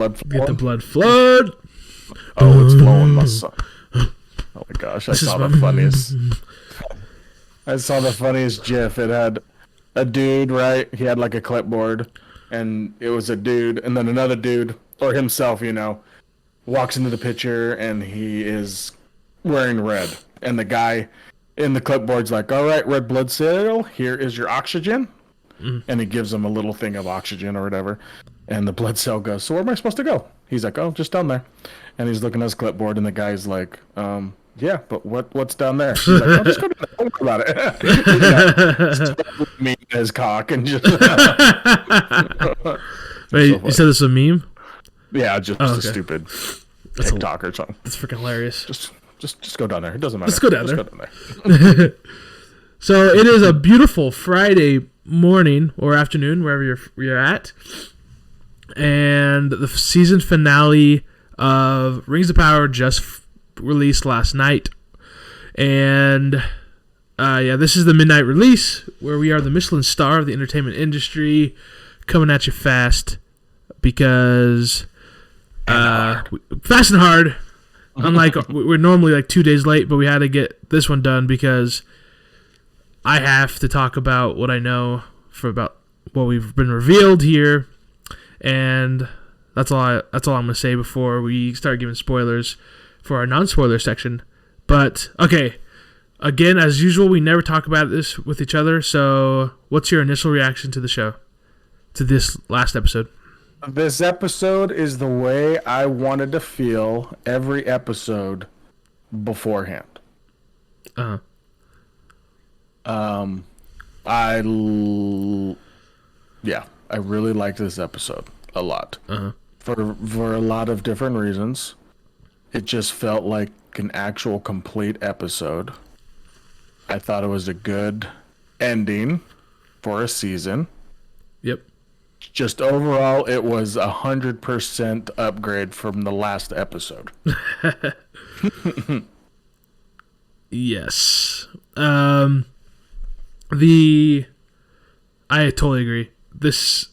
Blood Get the flowing? blood flowed. Oh, it's flowing, my son. Oh my gosh, I saw the funniest. I saw the funniest GIF. It had a dude, right? He had like a clipboard, and it was a dude, and then another dude, or himself, walks into the picture, and he is wearing red. And the guy in the clipboard's like, all right, red blood cell, here is your oxygen. And he gives him a little thing of oxygen or whatever. And the blood cell goes, so where am I supposed to go? He's like, oh, just down there. And he's looking at his clipboard, and the guy's like, yeah, but what's down there? He's like, oh, just go down there. Don't worry about it. Me his cock and just... Wait, So you said this was a meme? yeah, just Oh, a okay. stupid That's TikTok or something. That's freaking hilarious. Just go down there. It doesn't matter. Let's go down Just there. Go down there. So it is a beautiful Friday morning or afternoon, wherever you're at. And the season finale of Rings of Power just released last night. And this is the midnight release where we are the Michelin star of the entertainment industry, coming at you fast because fast and hard. Unlike we're normally like 2 days late, but we had to get this one done because I have to talk about what I know for about what we've been revealed here, and that's all I'm gonna say before we start giving spoilers for our non-spoiler section. But okay, again, as usual, we never talk about this with each other. So, what's your initial reaction to the show, to this last episode? This episode is the way I wanted to feel every episode beforehand. Uh-huh. I really liked this episode a lot. Uh-huh. For a lot of different reasons. It just felt like an actual complete episode. I thought it was a good ending for a season. Yep. Just overall, it was 100% upgrade from the last episode. Yes. I totally agree. It's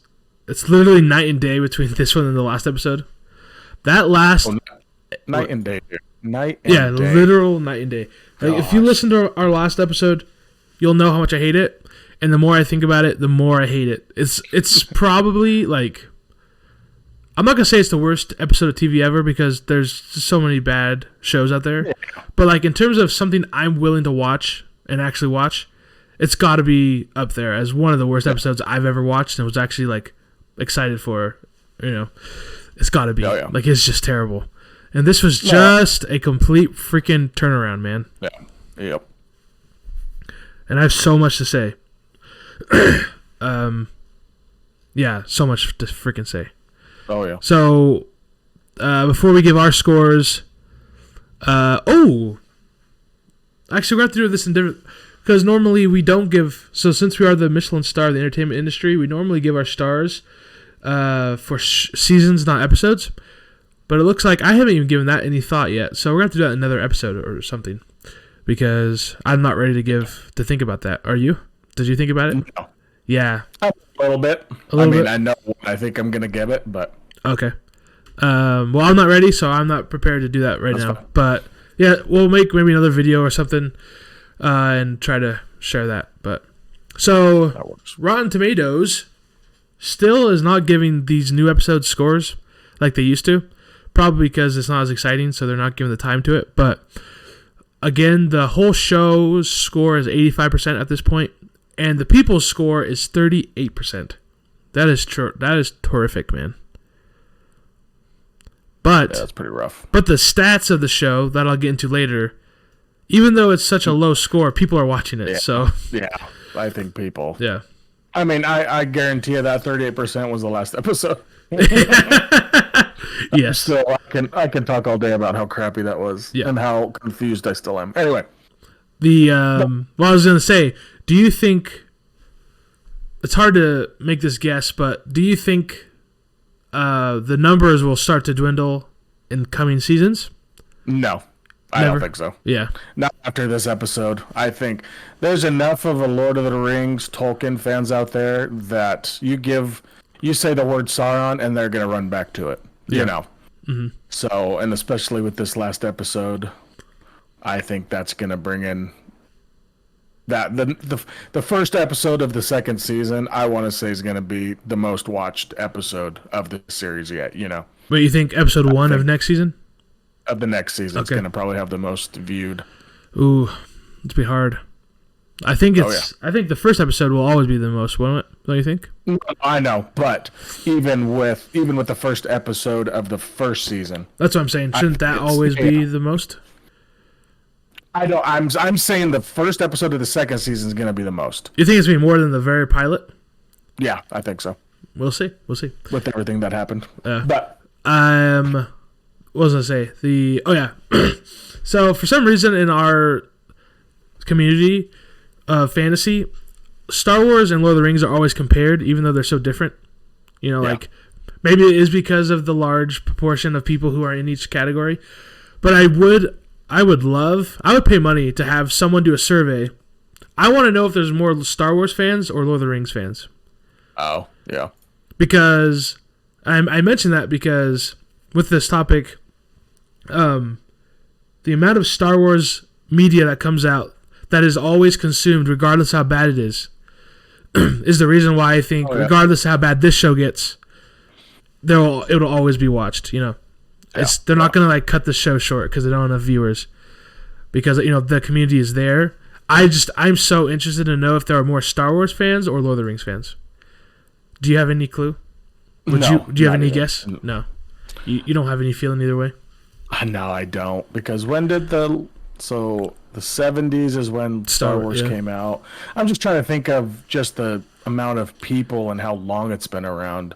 literally night and day between this one and the last episode. That last, Night and day, dude. Night and yeah, day. literal night and day. Like, if you listen to our last episode, you'll know how much I hate it. And the more I think about it, the more I hate it. It's probably like, I'm not gonna say it's the worst episode of TV ever because there's just so many bad shows out there. Yeah. But like in terms of something I'm willing to watch and actually watch, it's got to be up there as one of the worst episodes I've ever watched and was actually like excited for. It's got to be. Like it's just terrible. And this was just a complete freaking turnaround, man. Yeah. Yep. And I have so much to say. So much to freaking say. Oh yeah. So, before we give our scores, actually, we're going to do this in different, because normally we don't give. So since we are the Michelin star of the entertainment industry, we normally give our stars for seasons, not episodes. But it looks like I haven't even given that any thought yet. So we're going to have to do that in another episode or something, because I'm not ready to think about that. Are you? Did you think about it? No. Yeah. A little bit. I know what I think I'm going to give it, but... Okay. Well, I'm not ready, so I'm not prepared to do that right now. Fine. But, yeah, we'll make maybe another video or something and try to share that. But so, That works. Rotten Tomatoes still is not giving these new episodes scores like they used to. Probably because it's not as exciting, so they're not giving the time to it. But, again, the whole show's score is 85% at this point. And the people's score is 38%. That is terrific, man. But Yeah, that's pretty rough. But the stats of the show that I'll get into later, even though it's such a low score, people are watching it. Yeah. So Yeah, I think people. yeah. I mean, I guarantee you that 38% was the last episode. Yes. So I can talk all day about how crappy that was and how confused I still am. Anyway, well, I was gonna say, do you think it's hard to make this guess, but do you think the numbers will start to dwindle in coming seasons? no, I don't think so. Yeah. Not after this episode. I think there's enough of a Lord of the Rings Tolkien fans out there that you say the word Sauron and they're gonna run back to it. you know. So, and especially with this last episode, I think that's going to bring in that the first episode of the second season. I want to say is going to be the most watched episode of the series yet. You know, But you think episode 1 of next season? of the next season, it's going to probably have the most viewed. Ooh, it's be hard. I think I think the first episode will always be the most, won't it? Don't you think? I know, but even with the first episode of the first season, That's what I'm saying. Shouldn't that always be the most? I don't. I'm saying the first episode of the second season is going to be the most. You think it's gonna be more than the very pilot? Yeah, I think so. We'll see. We'll see. With everything that happened, What but was I say? So for some reason in our community of fantasy, Star Wars and Lord of the Rings are always compared, even though they're so different. You know, like maybe it is because of the large proportion of people who are in each category. But I would pay money to have someone do a survey. I want to know if there's more Star Wars fans or Lord of the Rings fans. Oh, yeah. Because I mention that because with this topic, the amount of Star Wars media that comes out that is always consumed, regardless how bad it is the reason why I think, regardless of how bad this show gets, it'll always be watched. You know, they're not gonna like cut the show short because they don't have enough viewers. Because the community is there. I'm so interested to know if there are more Star Wars fans or Lord of the Rings fans. Do you have any clue? Do you have any guess? No. You don't have any feeling either way? No, I don't. Because when did the 70s is when Star Wars came out. I'm just trying to think of just the amount of people and how long it's been around.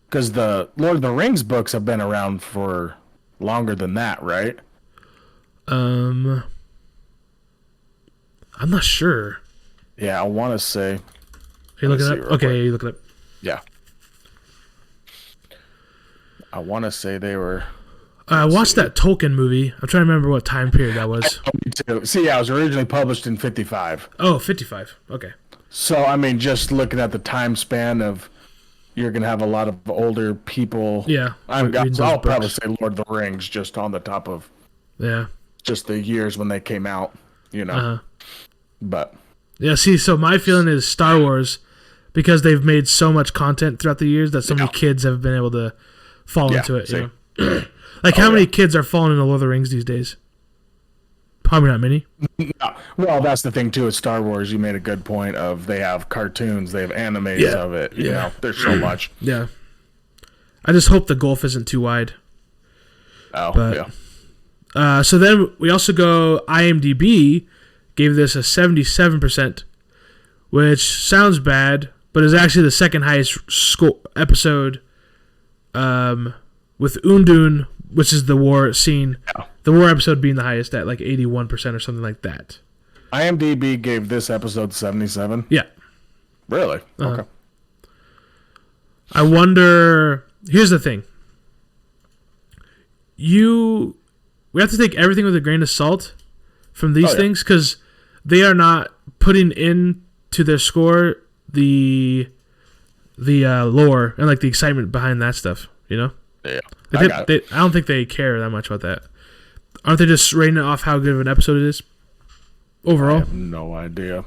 Because the Lord of the Rings books have been around for longer than that, right? I'm not sure. Yeah, I want to say. Are you looking it up? Okay, you looking it up. Yeah. I want to say they were. I watched that Tolkien movie. I'm trying to remember what time period that was. Me too. See, yeah, it was originally published in 55. Oh, 55. Okay. So, I mean, just looking at the time span of, you're going to have a lot of older people. Yeah. I'll probably say Lord of the Rings just on the top of just the years when they came out, you know. Uh-huh. But. Yeah, see, so my feeling is Star Wars, because they've made so much content throughout the years that so many kids have been able to fall into it. You know? Like, how many kids are falling into Lord of the Rings these days? Probably not many. No. Well, that's the thing, too, with Star Wars. You made a good point of they have cartoons, they have animes of it. You know, there's so much. Yeah. I just hope the gulf isn't too wide. So then we also go IMDb gave this a 77%, which sounds bad, but is actually the second highest episode with Undun, which is the war scene. Yeah. The war episode being the highest at like 81% or something like that. IMDb gave this episode 77? Yeah. Really? Okay. I wonder... Here's the thing. We have to take everything with a grain of salt from these things, because they are not putting into their score the lore and like the excitement behind that stuff, you know? Yeah. I don't think they care that much about that. Aren't they just rating it off how good of an episode it is overall? I have no idea.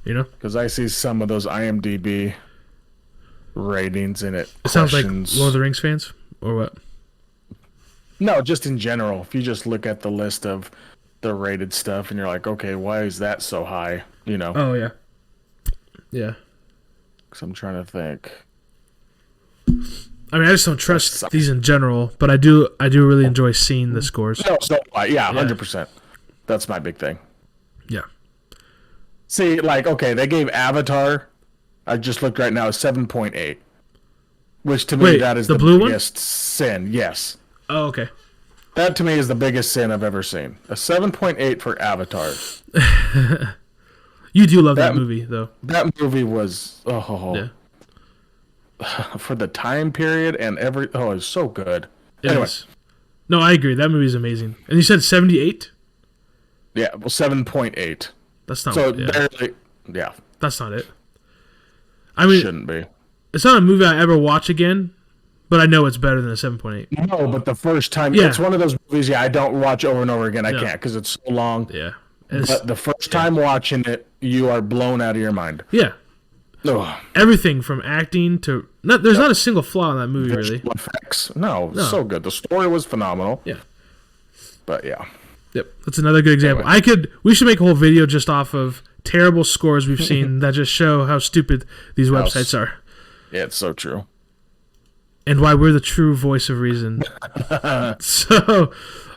You know? Because I see some of those IMDb ratings in it. It sounds like Lord of the Rings fans, or what? No, just in general. If you just look at the list of the rated stuff and you're like, okay, why is that so high? You know? Oh, yeah. Yeah. Because I'm trying to think. I mean, I just don't trust these in general, but I do really enjoy seeing the scores. No, so yeah, 100%. That's my big thing. Yeah. See, like, okay, they gave Avatar, I just looked right now, 7.8. Which to me, that is the blue biggest sin. Yes. Oh, okay. That to me is the biggest sin I've ever seen. A 7.8 for Avatar. You do love that movie, though. That movie was for the time period and it's so good. Anyway. No, I agree. That movie is amazing. And you said 78? Yeah, well, 7.8. That's not. So barely. Yeah. That's not it. I mean, shouldn't be. It's not a movie I ever watch again, but I know it's better than a 7.8. No, but the first time, Yeah. it's one of those movies. Yeah, I don't watch over and over again. I No. can't because it's so long. Yeah. But the first time watching it, you are blown out of your mind. Yeah. Ugh. Everything from acting to there's not a single flaw in that movie really. Visual effects. No, so good. The story was phenomenal. Yeah. But yeah. Yep. That's another good example. We should make a whole video just off of terrible scores we've seen that just show how stupid these websites are. Yeah, it's so true. And why we're the true voice of reason. So,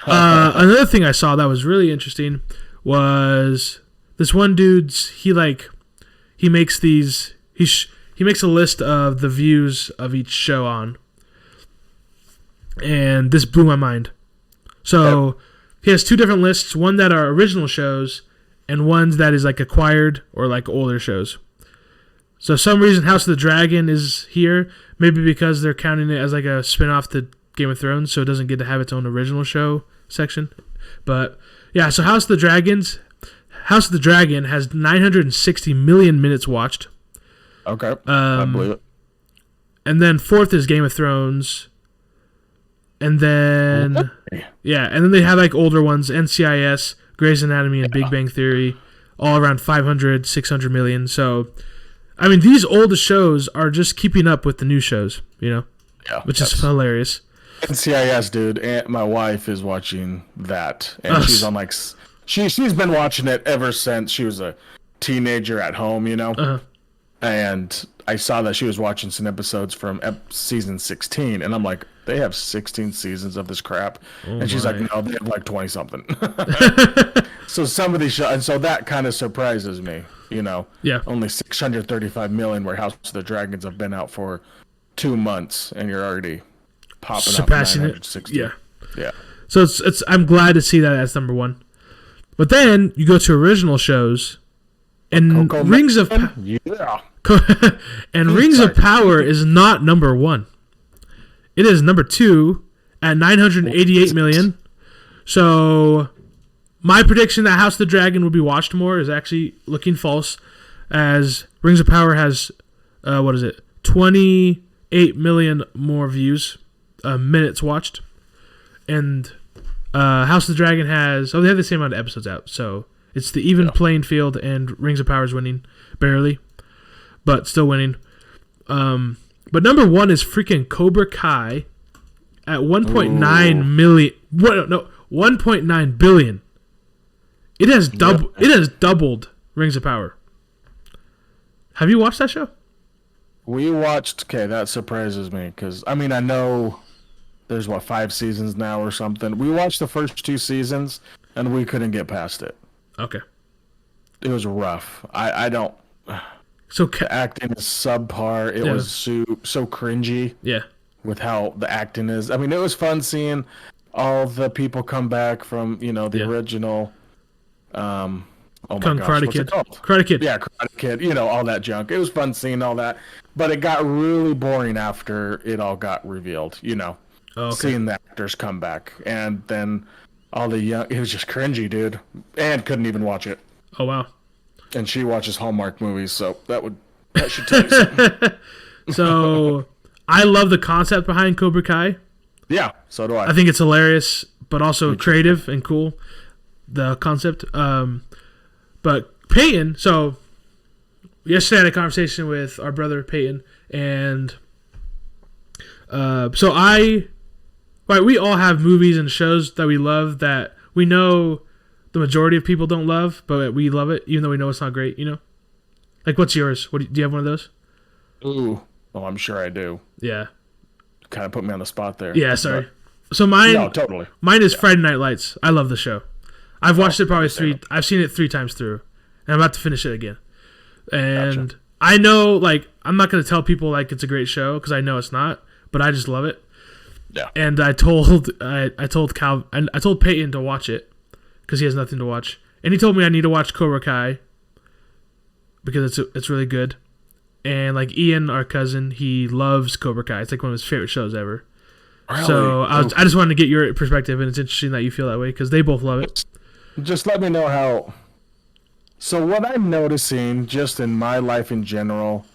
another thing I saw that was really interesting was this one dude's. He makes these. He makes a list of the views of each show on, and this blew my mind. So he has two different lists: one that are original shows, and ones that is like acquired or like older shows. So for some reason House of the Dragon is here, maybe because they're counting it as like a spin-off to Game of Thrones, so it doesn't get to have its own original show section. But yeah, so House of the Dragon has 960 million minutes watched. Okay. I believe it. And then fourth is Game of Thrones. And then and then they have like older ones, NCIS, Grey's Anatomy, and Big Bang Theory, all around 500, 600 million. So I mean, these old shows are just keeping up with the new shows, which is hilarious. NCIS, dude. And my wife is watching that, and she's on like she's been watching it ever since she was a teenager at home, And I saw that she was watching some episodes from season 16, and I'm like, they have 16 seasons of this crap, and she's like, no, they have like 20 something. So some of these shows, and so that kind of surprises me. Yeah. Only 635 million, where House of the Dragons have been out for 2 months, and you're already popping surpassing up it. 960. Yeah. So it's I'm glad to see that as number one. But then you go to original shows, and Rings of Power is not number one. It is number 2 at 988 million. So my prediction that House of the Dragon would be watched more is actually looking false, as Rings of Power has 28 million more views, minutes watched, and House of the Dragon has they have the same amount of episodes out, so it's the even playing field, and Rings of Power is winning barely, but still winning. But number 1 is freaking Cobra Kai at 1.9 million. 1.9 billion. It has doubled Rings of Power. Have you watched that show? We watched. Okay, that surprises me because I mean I know there's 5 seasons now or something. We watched the first 2 seasons and we couldn't get past it. Okay. It was rough. I don't. So the acting is subpar. It was so cringy. Yeah. With how the acting is. I mean, it was fun seeing all the people come back from the original. Oh my gosh, Karate what's it Kid. called? Karate Kid. Yeah, Karate Kid. All that junk. It was fun seeing all that, but it got really boring after it all got revealed. Seeing the actors come back, and then all the young. It was just cringy, dude. And couldn't even watch it. Oh wow. And she watches Hallmark movies, so that should tell you something. So I love the concept behind Cobra Kai. Yeah, so do I. I think it's hilarious, but also creative and cool. The concept. But Peyton, so yesterday I had a conversation with our brother Peyton, and we all have movies and shows that we love that we know the majority of people don't love, but we love it even though we know it's not great. Like what's yours? Do you have one of those? Ooh, I'm sure I do. Yeah. Kind of put me on the spot there. Yeah, sorry. So mine. No, totally. Mine is Friday Night Lights. I love the show. I've watched it probably I've seen it 3 times through, and I'm about to finish it again. And gotcha. I know, I'm not going to tell people it's a great show because I know it's not, but I just love it. Yeah. And I told Cal and I told Peyton to watch it because he has nothing to watch, and he told me I need to watch Cobra Kai because it's really good. And Ian, our cousin, he loves Cobra Kai. It's one of his favorite shows ever. Really? So I just wanted to get your perspective, and it's interesting that you feel that way because they both love it. Just let me know how. So what I'm noticing, just in my life in general,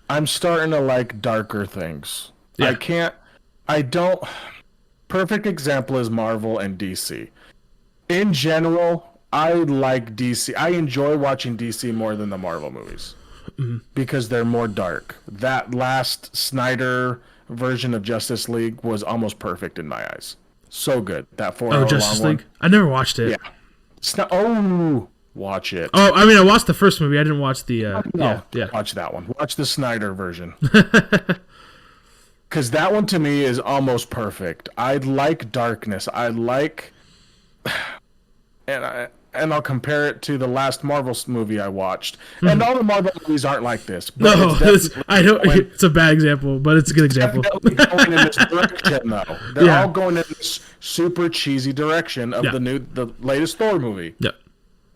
I'm starting to like darker things. Yeah. I don't. Perfect example is Marvel and DC. In general, I like DC. I enjoy watching DC more than the Marvel movies because they're more dark. That last Snyder version of Justice League was almost perfect in my eyes. So good. That 4 hour Justice long League. one. I never watched it. Yeah. Oh, watch it. Oh, I mean, I watched the first movie. I didn't watch the. No, Yeah. watch that one. Watch the Snyder version. Because that one to me is almost perfect. I like darkness. I like, and I'll compare it to the last Marvel movie I watched. And all the Marvel movies aren't like this. But No, I don't. It's a bad example, but it's a good example. Going in this direction, though. They're all going in this super cheesy direction of the latest Thor movie. Yeah.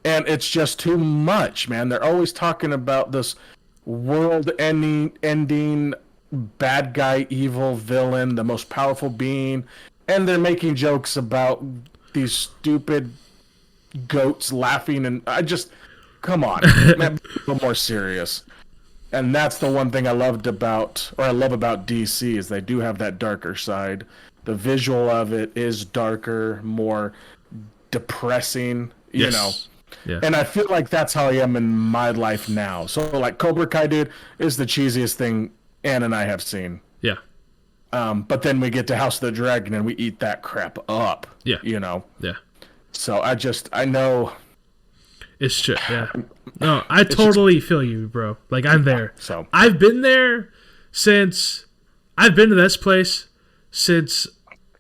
And it's just too much, man. They're always talking about this world-ending bad guy, evil villain, the most powerful being, and they're making jokes about these stupid goats laughing, and I just, come on, man, be a little more serious. And that's the one thing I love about DC is they do have that darker side. The visual of it is darker, more depressing, you know. Yeah. And I feel like that's how I am in my life now. So like Cobra Kai, dude, is the cheesiest thing Ann and I have seen. Yeah. But then we get to House of the Dragon and we eat that crap up. Yeah. You know? Yeah. So I know. It's true. Yeah. No, I totally feel you, bro. Like, I'm there. So I've been there I've been to this place since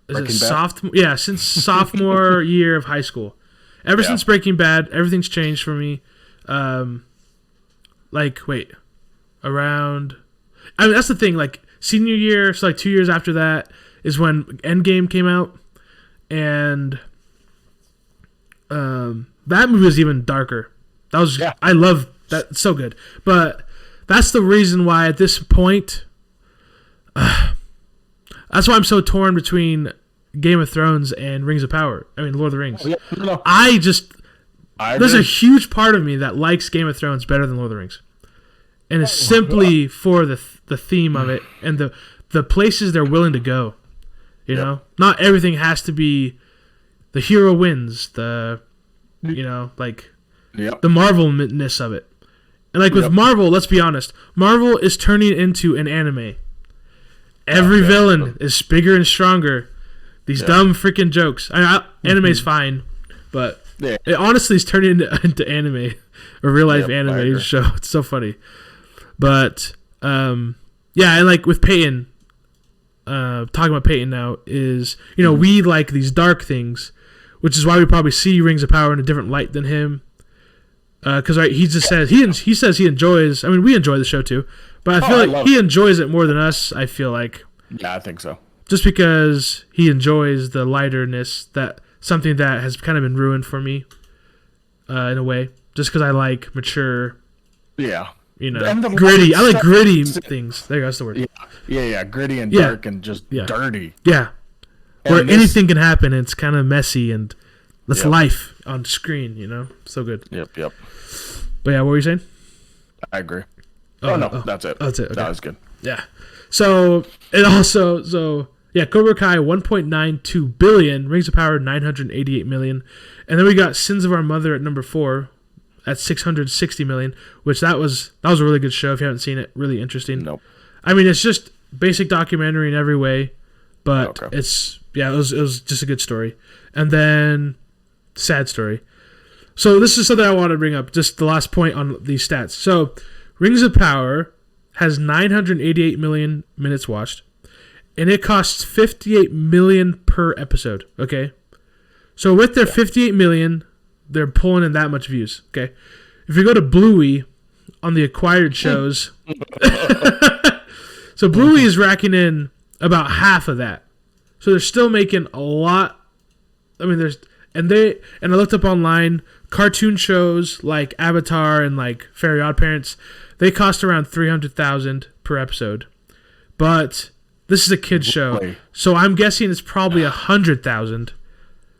since sophomore year of high school. Ever since Breaking Bad, everything's changed for me. Around. I mean, that's the thing. Like, senior year, so like 2 years after that is when Endgame came out, and that movie was even darker. That was I love that. It's so good. But that's the reason why at this point, that's why I'm so torn between Game of Thrones and Rings of Power. I mean, Lord of the Rings. I There's agree. a huge part of me that likes Game of Thrones better than Lord of the Rings, and it's simply for the theme of it and the places they're willing to go. You know, not everything has to be the hero wins. The the Marvelness of it, and like with Marvel, let's be honest, Marvel is turning into an anime. Every villain is bigger and stronger. These dumb freaking jokes. Anime's fine, but it honestly is turning into anime, a real life anime show. It's so funny. But and like with Peyton, talking about Peyton now is we like these dark things, which is why we probably see Rings of Power in a different light than him. Because he just says he says he enjoys. I mean, we enjoy the show too, but I feel like he enjoys it more than us. I feel like. Yeah, I think so. Just because he enjoys the lighterness, that something that has kind of been ruined for me, in a way. Just because I like mature. Yeah. Gritty. I like gritty things. There you go. That's the word. Yeah. Gritty and dark and just dirty. Yeah. Where anything can happen and it's kind of messy and that's life on screen, So good. Yep. But yeah, what were you saying? I agree. That's it. That's it. Okay. That was good. Yeah. Cobra Kai 1.92 billion, Rings of Power 988 million, and then we got Sins of Our Mother at number 4 at 660 million, which that was a really good show. If you haven't seen it, really interesting. Nope. I mean, it's just basic documentary in every way, but it was just a good story. And then sad story. So this is something I want to bring up, just the last point on these stats. So Rings of Power has 988 million minutes watched, and it costs 58 million per episode. Okay, so with their 58 million, they're pulling in that much views. Okay, if you go to Bluey on the acquired shows, so Bluey is racking in about half of that. So they're still making a lot. I mean, and I looked up online, cartoon shows like Avatar and like Fairy Oddparents, they cost around $300,000 per episode. But this is a kids show, so I'm guessing it's probably $100,000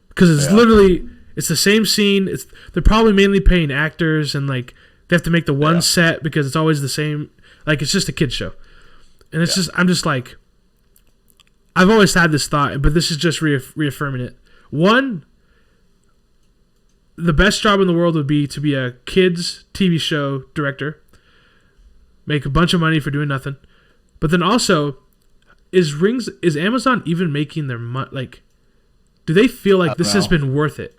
because it's literally it's the same scene. They're probably mainly paying actors and like they have to make the one set because it's always the same. Like it's just a kids show, and it's just I'm just like I've always had this thought, but this is just reaffirming it. One, the best job in the world would be to be a kids TV show director, make a bunch of money for doing nothing. But then also, is Amazon even making their money? Like, do they feel like this has been worth it?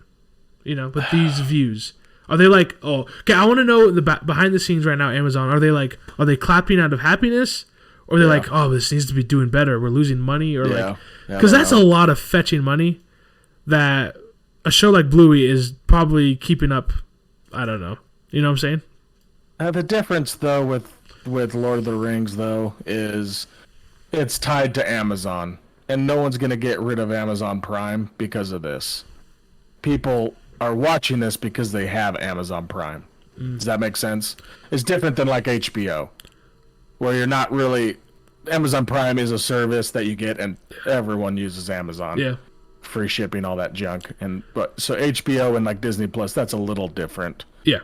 You know, with these views, are they like, oh, okay? I want to know the behind the scenes right now. Amazon, are they clapping out of happiness, or are they like, oh, this needs to be doing better? We're losing money, or like, because that's a lot of fetching money that a show like Bluey is probably keeping up. I don't know. You know what I'm saying? The difference though with Lord of the Rings though is it's tied to Amazon, and no one's gonna get rid of Amazon Prime because of this. People are watching this because they have Amazon Prime. Does that make sense? It's different than like HBO, where you're not really. Amazon Prime is a service that you get, and everyone uses Amazon. Yeah. Free shipping, all that junk, but so HBO and like Disney Plus, that's a little different. Yeah.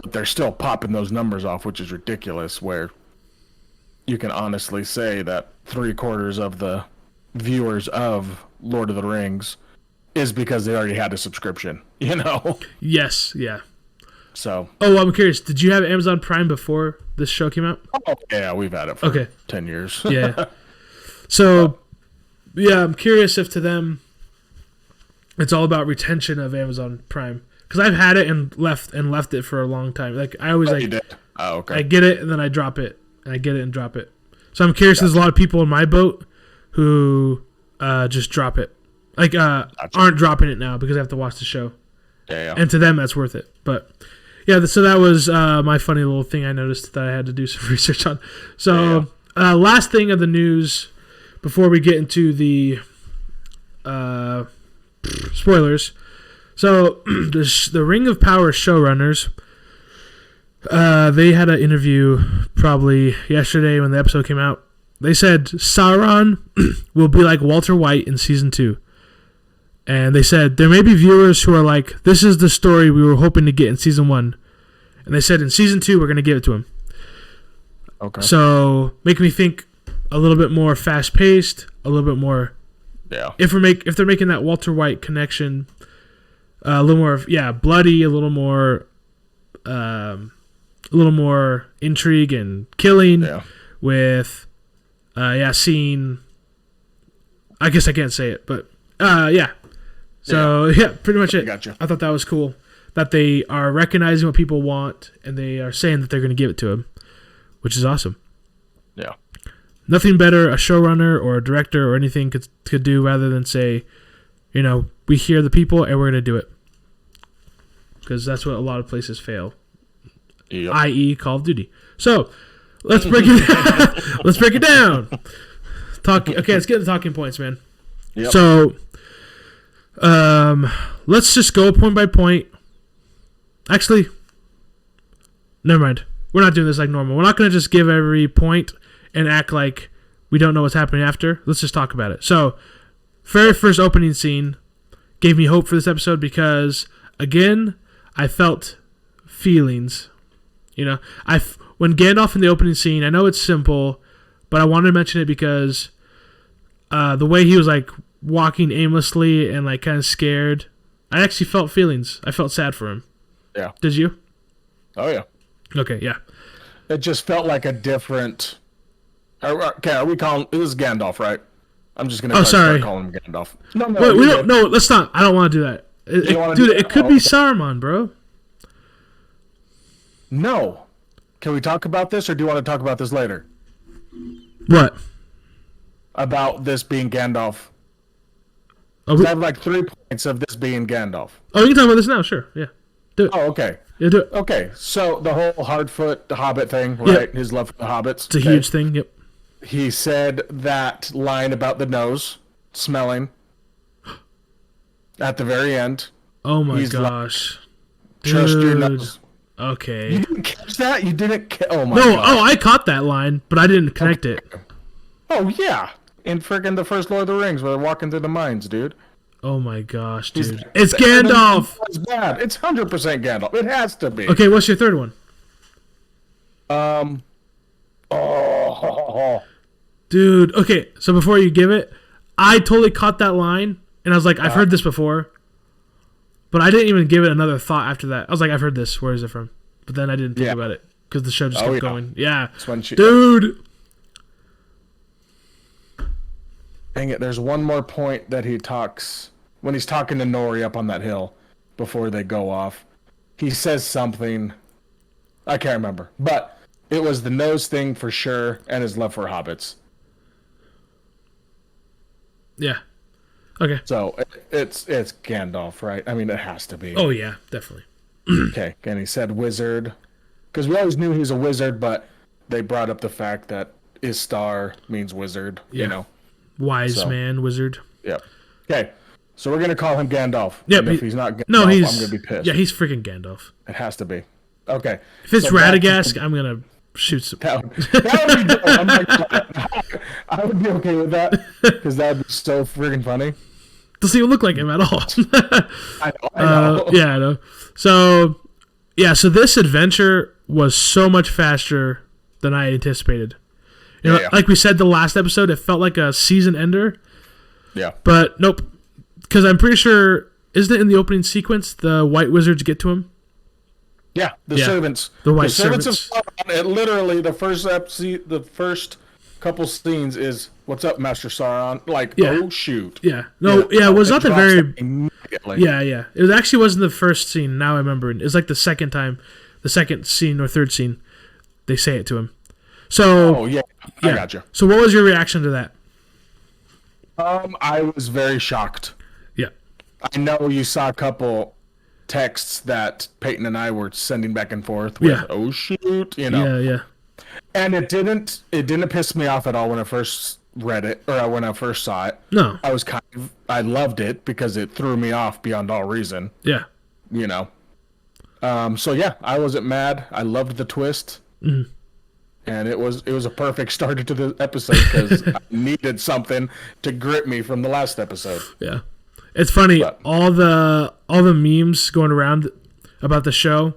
But they're still popping those numbers off, which is ridiculous. Where you can honestly say that 3/4 of the viewers of Lord of the Rings is because they already had a subscription, you know? Yes, yeah. So. Oh, I'm curious. Did you have Amazon Prime before this show came out? Oh, yeah, we've had it for 10 years. Yeah. So, yeah, I'm curious if to them it's all about retention of Amazon Prime. Because I've had it and left it for a long time. Like, I always you did? Oh, okay. I get it and then I drop it. And I get it and drop it. So I'm curious, there's a lot of people in my boat who just drop it. Like, aren't dropping it now because I have to watch the show. Yeah. And to them, that's worth it. But, yeah, so that was my funny little thing I noticed that I had to do some research on. So, last thing of the news before we get into the spoilers. So, the Ring of Power showrunners, they had an interview probably yesterday when the episode came out. They said Sauron will be like Walter White in Season 2. And they said, there may be viewers who are like, this is the story we were hoping to get in Season 1. And they said, in Season 2, we're going to give it to him. Okay. So, making me think a little bit more fast-paced, a little bit more... Yeah. If they're making that Walter White connection, a little more, bloody, a little more intrigue and killing with, seeing... I guess I can't say it, but, yeah. So, pretty much it. Gotcha. I thought that was cool. That they are recognizing what people want, and they are saying that they're going to give it to him, which is awesome. Yeah. Nothing better a showrunner or a director or anything could do rather than say, you know, we hear the people and we're going to do it. Because that's what a lot of places fail. Yep. I.e. Call of Duty. So, let's break it down. Let's break it down. Okay, let's get to the talking points, man. Yep. So, let's just go point by point. Actually, never mind. We're not doing this like normal. We're not going to just give every point and act like we don't know what's happening after. Let's just talk about it. So, very first opening scene gave me hope for this episode because, again, I felt feelings. You know, when Gandalf in the opening scene, I know it's simple, but I wanted to mention it because the way he was like walking aimlessly and like kind of scared, I actually felt feelings. I felt sad for him. Yeah. Did you? Oh, yeah. Okay, yeah. It just felt like a different... Okay, are we calling... It was Gandalf, right? I'm just going to start calling him Gandalf. No, wait, we don't... No, let's not. I don't want to do that. It could be Saruman, bro. No. Can we talk about this, or do you want to talk about this later? What? About this being Gandalf. I have like 3 points of this being Gandalf. Oh, you can talk about this now, sure. Yeah. Do it. Oh, okay. Yeah, do it. Okay, so the whole Hardfoot, the Hobbit thing, right? Yep. His love for the Hobbits. It's a huge thing, yep. He said that line about the nose smelling at the very end. Oh my gosh. Like, trust your nose. Okay. You didn't catch that? You didn't oh my No, gosh. I caught that line, but I didn't connect it. Oh, yeah. In friggin' the first Lord of the Rings where they're walking through the mines, dude. Oh my gosh, dude. It's Gandalf! It's bad. It's 100% Gandalf. It has to be. Okay, what's your third one? Oh. Dude, okay, so before you give it, I totally caught that line, and I was like, I've heard this before, but I didn't even give it another thought after that. I was like, I've heard this. Where is it from? But then I didn't think about it because the show just kept going. Yeah, dude. Dang it! There's one more point that he talks when he's talking to Nori up on that hill before they go off. He says something. I can't remember, but it was the nose thing for sure, and his love for hobbits. Yeah. Okay. So it's Gandalf, right? I mean, it has to be. Oh yeah, definitely. Okay, and he said wizard, because we always knew he was a wizard, but they brought up the fact that Istar means wizard. Yeah. You know, wise man, wizard. Yep. Okay, so we're gonna call him Gandalf. Yeah, if he's not Gandalf, I'm gonna be pissed. Yeah, he's freaking Gandalf. It has to be. Okay. If it's Radagast, I'm gonna shoot some. That would be dope. I would be okay with that because that would be so freaking funny. Doesn't even look like him at all. I know. Yeah, I know. So this adventure was so much faster than I anticipated. You know, like we said the last episode, it felt like a season ender. Yeah. But nope, because I'm pretty sure, isn't it in the opening sequence the White Wizards get to him? Yeah, the servants. The white servants. servants. It literally, the first couple scenes is, "What's up, Master Sauron?" Like, oh shoot. Yeah. No. Yeah. It was not the very. Immediately. Yeah. It actually wasn't the first scene. Now I remember. It was like the second scene or third scene, they say it to him. So. Oh yeah. I got you. So what was your reaction to that? I was very shocked. Yeah. I know you saw a couple texts that Peyton and I were sending back and forth with, oh shoot, you know. Yeah. And it didn't piss me off at all when I first read it or when I first saw it. No. I loved it because it threw me off beyond all reason. Yeah. You know. So yeah, I wasn't mad. I loved the twist. Mm-hmm. And it was a perfect start to the episode because I needed something to grip me from the last episode. Yeah. It's funny, all the memes going around about the show.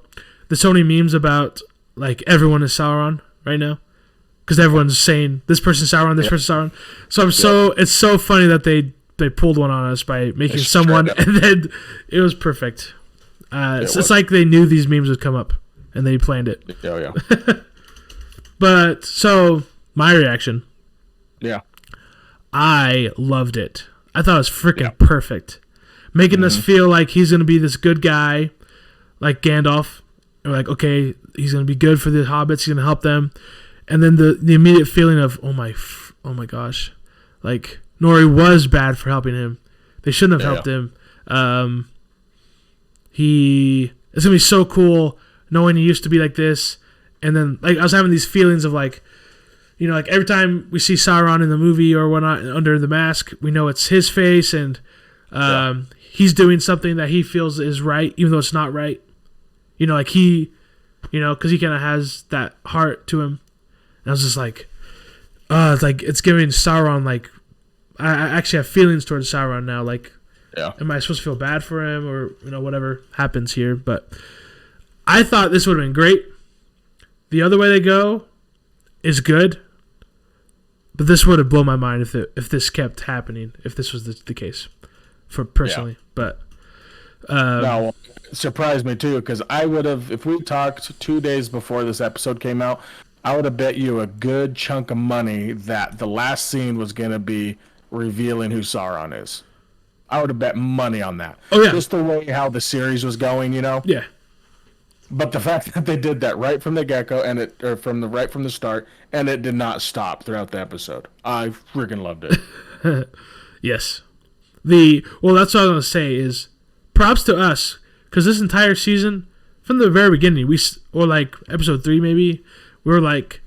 There's so many memes about like everyone is Sauron right now because everyone's saying this person's Sauron, this person's Sauron. So it's so funny that they pulled one on us by making someone, and then it was perfect. It's like they knew these memes would come up and they planned it. Oh yeah. But so my reaction. Yeah. I loved it. I thought it was freaking perfect. Making us feel like he's going to be this good guy, like Gandalf. We're like, okay, he's going to be good for the hobbits. He's going to help them. And then the immediate feeling of, oh my gosh. Like, Nori was bad for helping him. They shouldn't have helped him. It's going to be so cool knowing he used to be like this. And then, like, I was having these feelings of, like, you know, like every time we see Sauron in the movie or whatnot under the mask, we know it's his face and he's doing something that he feels is right, even though it's not right. You know, like because he kind of has that heart to him. And I was just like, it's giving Sauron, like, I actually have feelings towards Sauron now. Like, am I supposed to feel bad for him or, you know, whatever happens here? But I thought this would have been great. The other way they go is good. But this would have blown my mind if this kept happening, if this was the case, for personally. But no, it surprised me too because I would have, if we talked 2 days before this episode came out, I would have bet you a good chunk of money that the last scene was going to be revealing who Sauron is. I would have bet money on that. Oh yeah, just the way how the series was going, you know. Yeah. But the fact that they did that right from the get-go right from the start, and it did not stop throughout the episode, I freaking loved it. Yes. That's what I was gonna say is props to us because this entire season, from the very beginning, or like episode 3 maybe, we were like,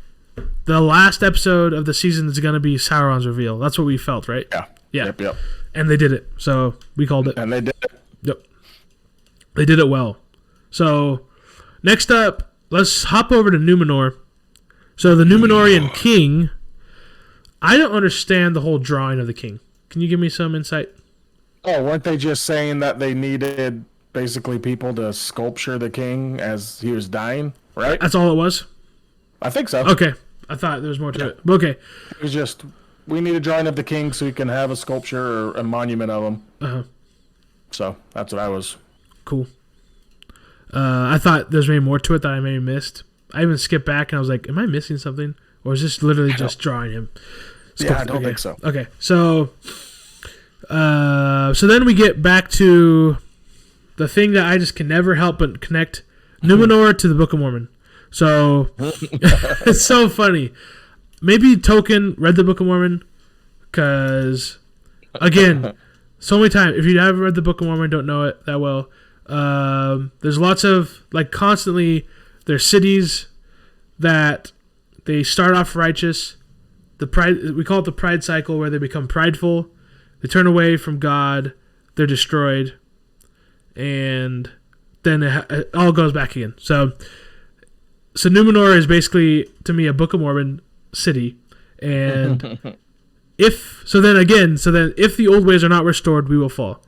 the last episode of the season is gonna be Sauron's reveal. That's what we felt, right? Yeah. Yep. And they did it, so we called it. And they did it. Yep. They did it well. So. Next up, let's hop over to Numenor. So the Numenorian king, I don't understand the whole drawing of the king. Can you give me some insight? Oh, weren't they just saying that they needed basically people to sculpture the king as he was dying, right? That's all it was? I think so. Okay. I thought there was more to it. Okay. It was just we need a drawing of the king so we can have a sculpture or a monument of him. Uh-huh. So that's what I was. Cool. I thought there's maybe more to it that I maybe missed. I even skipped back and I was like, am I missing something? Or is this literally just drawing him? Yeah, I don't think so. Okay, so then we get back to the thing that I just can never help but connect Numenor to the Book of Mormon. So it's so funny. Maybe Token read the Book of Mormon because, again, so many times, if you haven't read the Book of Mormon, don't know it that well, there's lots of, like, constantly, there's cities that they start off righteous. We call it the pride cycle, where they become prideful. They turn away from God. They're destroyed. And then it all goes back again. So Numenor is basically, to me, a Book of Mormon city. And if the old ways are not restored, we will fall.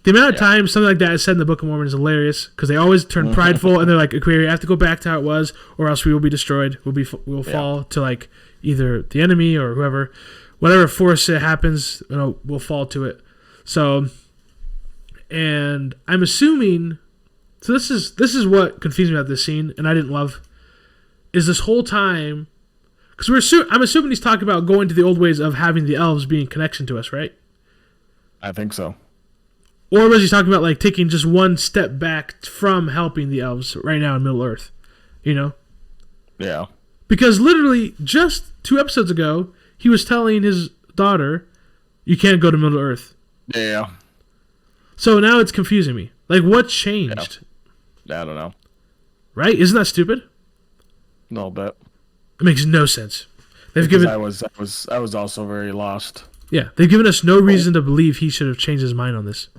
The amount of times something like that is said in the Book of Mormon is hilarious, because they always turn prideful and they're like, okay, we have to go back to how it was, or else we will be destroyed. We will fall to, like, either the enemy or whatever force it happens, we'll fall to it. So, and I'm assuming, so this is what confused me about this scene, and I didn't love, is this whole time, because I'm assuming he's talking about going to the old ways of having the elves be in connection to us, right? I think so. Or was he talking about, like, taking just one step back from helping the elves right now in Middle Earth? Yeah. Because literally just 2 episodes ago, he was telling his daughter, you can't go to Middle Earth. Yeah. So now it's confusing me. Like, what changed? Yeah, I don't know. Right? Isn't that stupid? A little bit. It makes no sense. I was also very lost. Yeah, they've given us no reason to believe he should have changed his mind on this.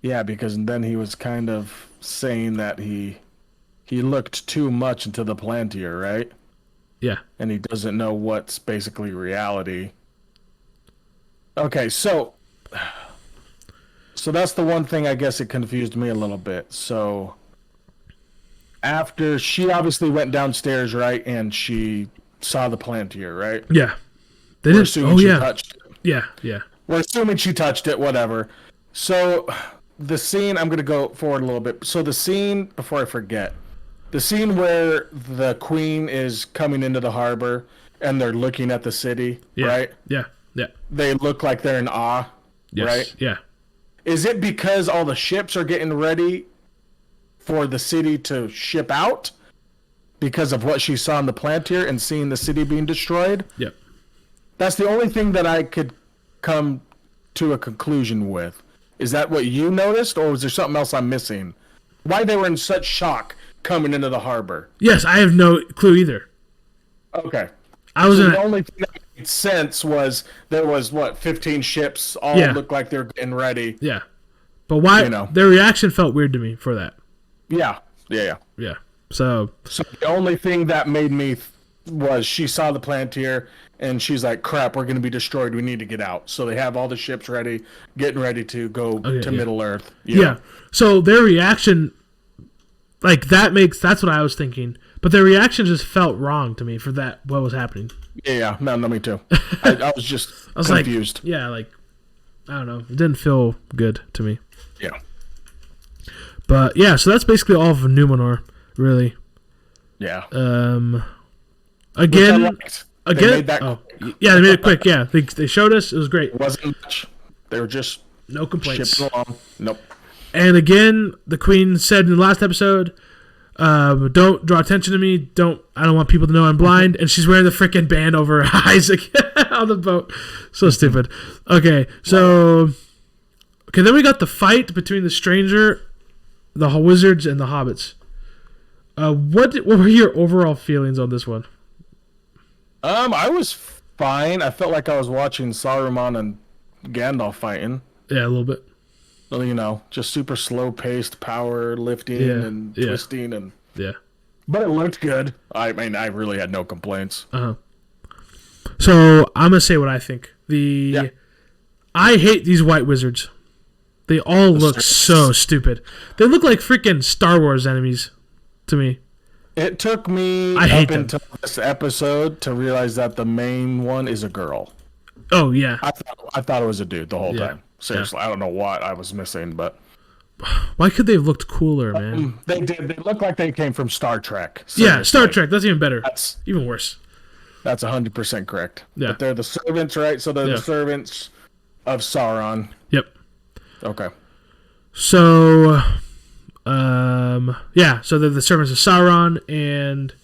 Yeah, because then he was kind of saying that he looked too much into the Palantir, right? Yeah. And he doesn't know what's basically reality. Okay, so that's the one thing I guess it confused me a little bit. So after she obviously went downstairs, right, and she saw the Palantir, right? Yeah. We're assuming she touched it. Yeah. We're assuming she touched it, whatever. So the scene, I'm going to go forward a little bit. So the scene, before I forget, the scene where the queen is coming into the harbor and they're looking at the city, right? Yeah. They look like they're in awe, right? Yeah. Is it because all the ships are getting ready for the city to ship out because of what she saw in the Palantir and seeing the city being destroyed? Yep. That's the only thing that I could come to a conclusion with. Is that what you noticed, or was there something else I'm missing? Why they were in such shock coming into the harbor? Yes, I have no clue either. Okay. The only thing that made sense was there was, 15 ships, all looked like they're getting ready. Yeah. But why? Their reaction felt weird to me for that. Yeah. So the only thing that made me was she saw the Palantir, and she's like, crap, we're going to be destroyed. We need to get out. So they have all the ships ready, getting ready to go to Middle Earth. Yeah. So their reaction, like, that's what I was thinking. But their reaction just felt wrong to me for that, what was happening. Yeah. No, me too. I was just confused. Like, I don't know. It didn't feel good to me. Yeah. But, yeah, so that's basically all of Numenor, really. Yeah. Again, they made that quick. Yeah, they made it quick. Yeah, they showed us. It was great. It wasn't much. They were just no complaints. Shipping along. Nope. And again, the queen said in the last episode, "Don't draw attention to me. I don't want people to know I'm blind." And she's wearing the freaking band over her eyes on the boat. So stupid. Okay, then we got the fight between the stranger, the wizards, and the hobbits. What were your overall feelings on this one? I was fine. I felt like I was watching Saruman and Gandalf fighting. Yeah, a little bit. Just super slow paced power lifting and twisting and But it looked good. I mean, I really had no complaints. So I'm gonna say what I think. I hate these white wizards. They all look so stupid. They look like freaking Star Wars enemies to me. It took me I hate them. until this episode to realize that the main one is a girl. Oh yeah. I thought it was a dude the whole Yeah. time. Seriously, I don't know what I was missing, but Why could they have looked cooler, man? they did. They look like they came from Star Trek. Yeah, Star Seriously. Trek. That's even better. That's Even worse. 100% correct. Yeah. But they're the servants, right? So they're Yeah. the servants of Sauron. Yep. Okay. So, yeah. So they're the servants of Sauron, and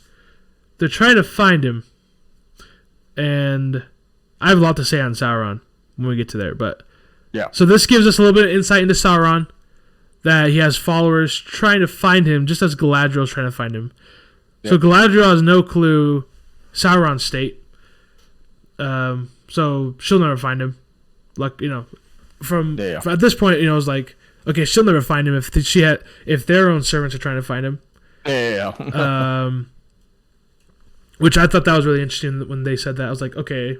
they're trying to find him. And I have a lot to say on Sauron when we get to there, but Yeah. so this gives us a little bit of insight into Sauron, that he has followers trying to find him, just as Galadriel's trying to find him. So Yep. Galadriel has no clue Sauron's state. So she'll never find him. Like, from at this point, it's like, okay, she'll never find him if their own servants are trying to find him. Yeah. Which I thought that was really interesting when they said that. I was like, okay,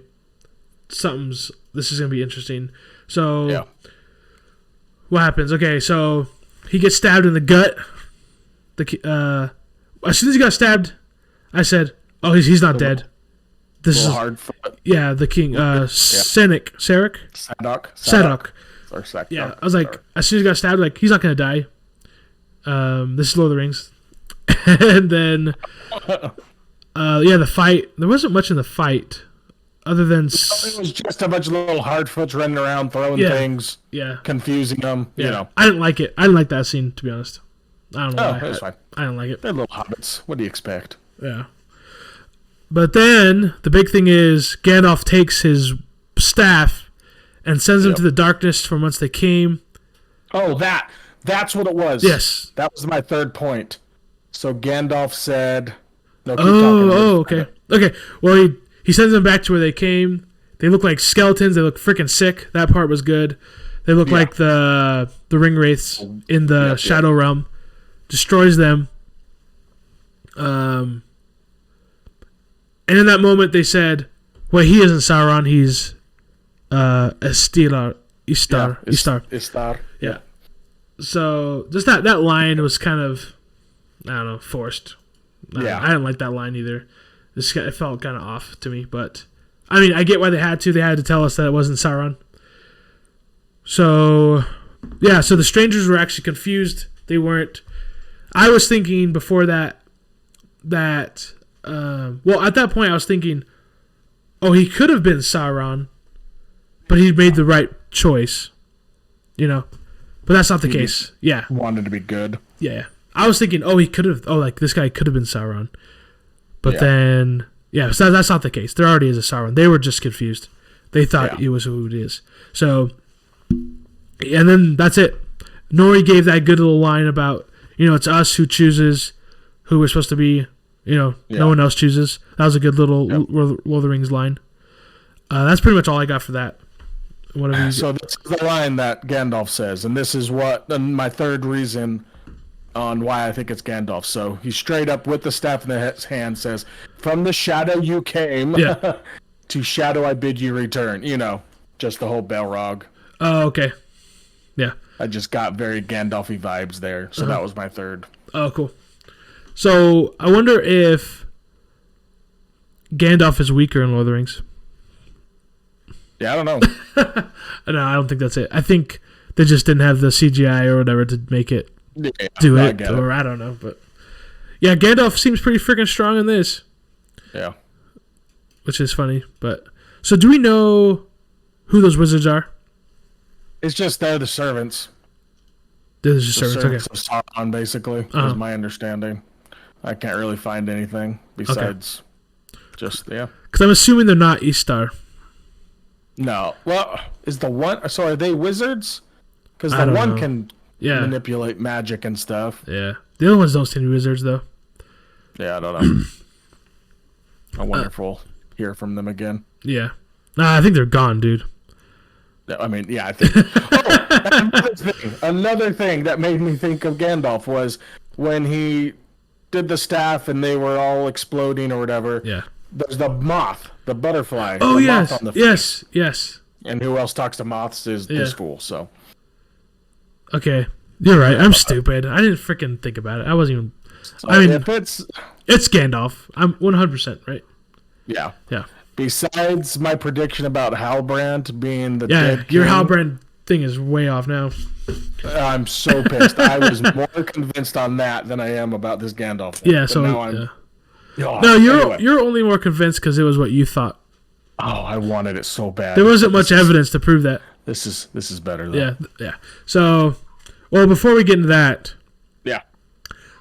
this is gonna be interesting. So Yeah. what happens? Okay, so he gets stabbed in the gut. As soon as he got stabbed, I said, "Oh, he's not dead." This is hard foot. yeah, the king, Sarek. Sadok. Or Sadok. Yeah, I was like, as soon as he got stabbed, like, he's not gonna die. This is Lord of the Rings, and then, the fight. There wasn't much in the fight, other than It was just a bunch of little hardfoots running around, throwing things, confusing them. Yeah. You know. I didn't like it. I didn't like that scene, to be honest. I don't know. It was fine. I didn't like it. They're little hobbits. What do you expect? Yeah. But then the big thing is Gandalf takes his staff and sends them to the darkness from whence they came. Oh, that's what it was. Yes. That was my third point. So Gandalf said, no, keep okay. Okay. Well, he sends them back to where they came. They look like skeletons. They look freaking sick. That part was good. They look like the ring wraiths in the Shadow Realm. Destroys them. And in that moment, they said, "Well, he isn't Sauron. He's Istar. Yeah. So just that line was kind of, I don't know, forced. I didn't like that line either. It felt kind of off to me, but I mean, I get why they had to. They had to tell us that it wasn't Sauron. So yeah, so the strangers were actually confused. They weren't. I was thinking before that well, at that point I was thinking, oh, he could have been Sauron, but he made the right choice, but that's not the case. Yeah, wanted to be good. Yeah, I was thinking, oh, he could have. Oh, like this guy could have been Sauron, but then so that's not the case. There already is a Sauron. They were just confused. They thought it was who it is. So, and then that's it. Nori gave that good little line about, it's us who chooses who we're supposed to be. No one else chooses. That was a good little Lord of the Rings line. That's pretty much all I got for that. So this is the line that Gandalf says, and this is my third reason on why I think it's Gandalf. So he straight up with the staff in his hand says, "From the shadow you came, to shadow I bid you return." Just the whole Balrog. Oh, okay. Yeah. I just got very Gandalf-y vibes there, so that was my third. Oh, cool. So I wonder if Gandalf is weaker in Lord of the Rings. Yeah, I don't know. No, I don't think that's it. I think they just didn't have the CGI or whatever to make it do it, or I don't know. But yeah, Gandalf seems pretty freaking strong in this. Yeah. Which is funny. But so do we know who those wizards are? It's just they're the servants. They're just servants, of Sauron, basically, is my understanding. I can't really find anything besides just, Because I'm assuming they're not Istar. No. Well, is the one... So are they wizards? Because the one can manipulate magic and stuff. Yeah. The other ones don't seem to be wizards, though. Yeah, I don't know. I wonder if we'll hear from them again. Yeah. Nah, I think they're gone, dude. I mean, I think... another thing that made me think of Gandalf was when he did the staff and they were all exploding or whatever. Yeah. There's the moth, the butterfly. Oh, the yes. Moth on the yes. And who else talks to moths is this fool, so. Okay. You're right. I'm stupid. I didn't freaking think about it. I wasn't even... So if it's... It's Gandalf. I'm 100% right. Yeah. Yeah. Besides my prediction about Halbrand being the Yeah, dead your king, Halbrand thing is way off now. I'm so pissed. I was more convinced on that than I am about this Gandalf thing. Yeah, But so now I'm. yeah. Oh, No, anyway. you're only more convinced because it was what you thought. Oh, I wanted it so bad. There wasn't much evidence to prove that. This is better though. Yeah, yeah. So, well, before we get into that, Yeah.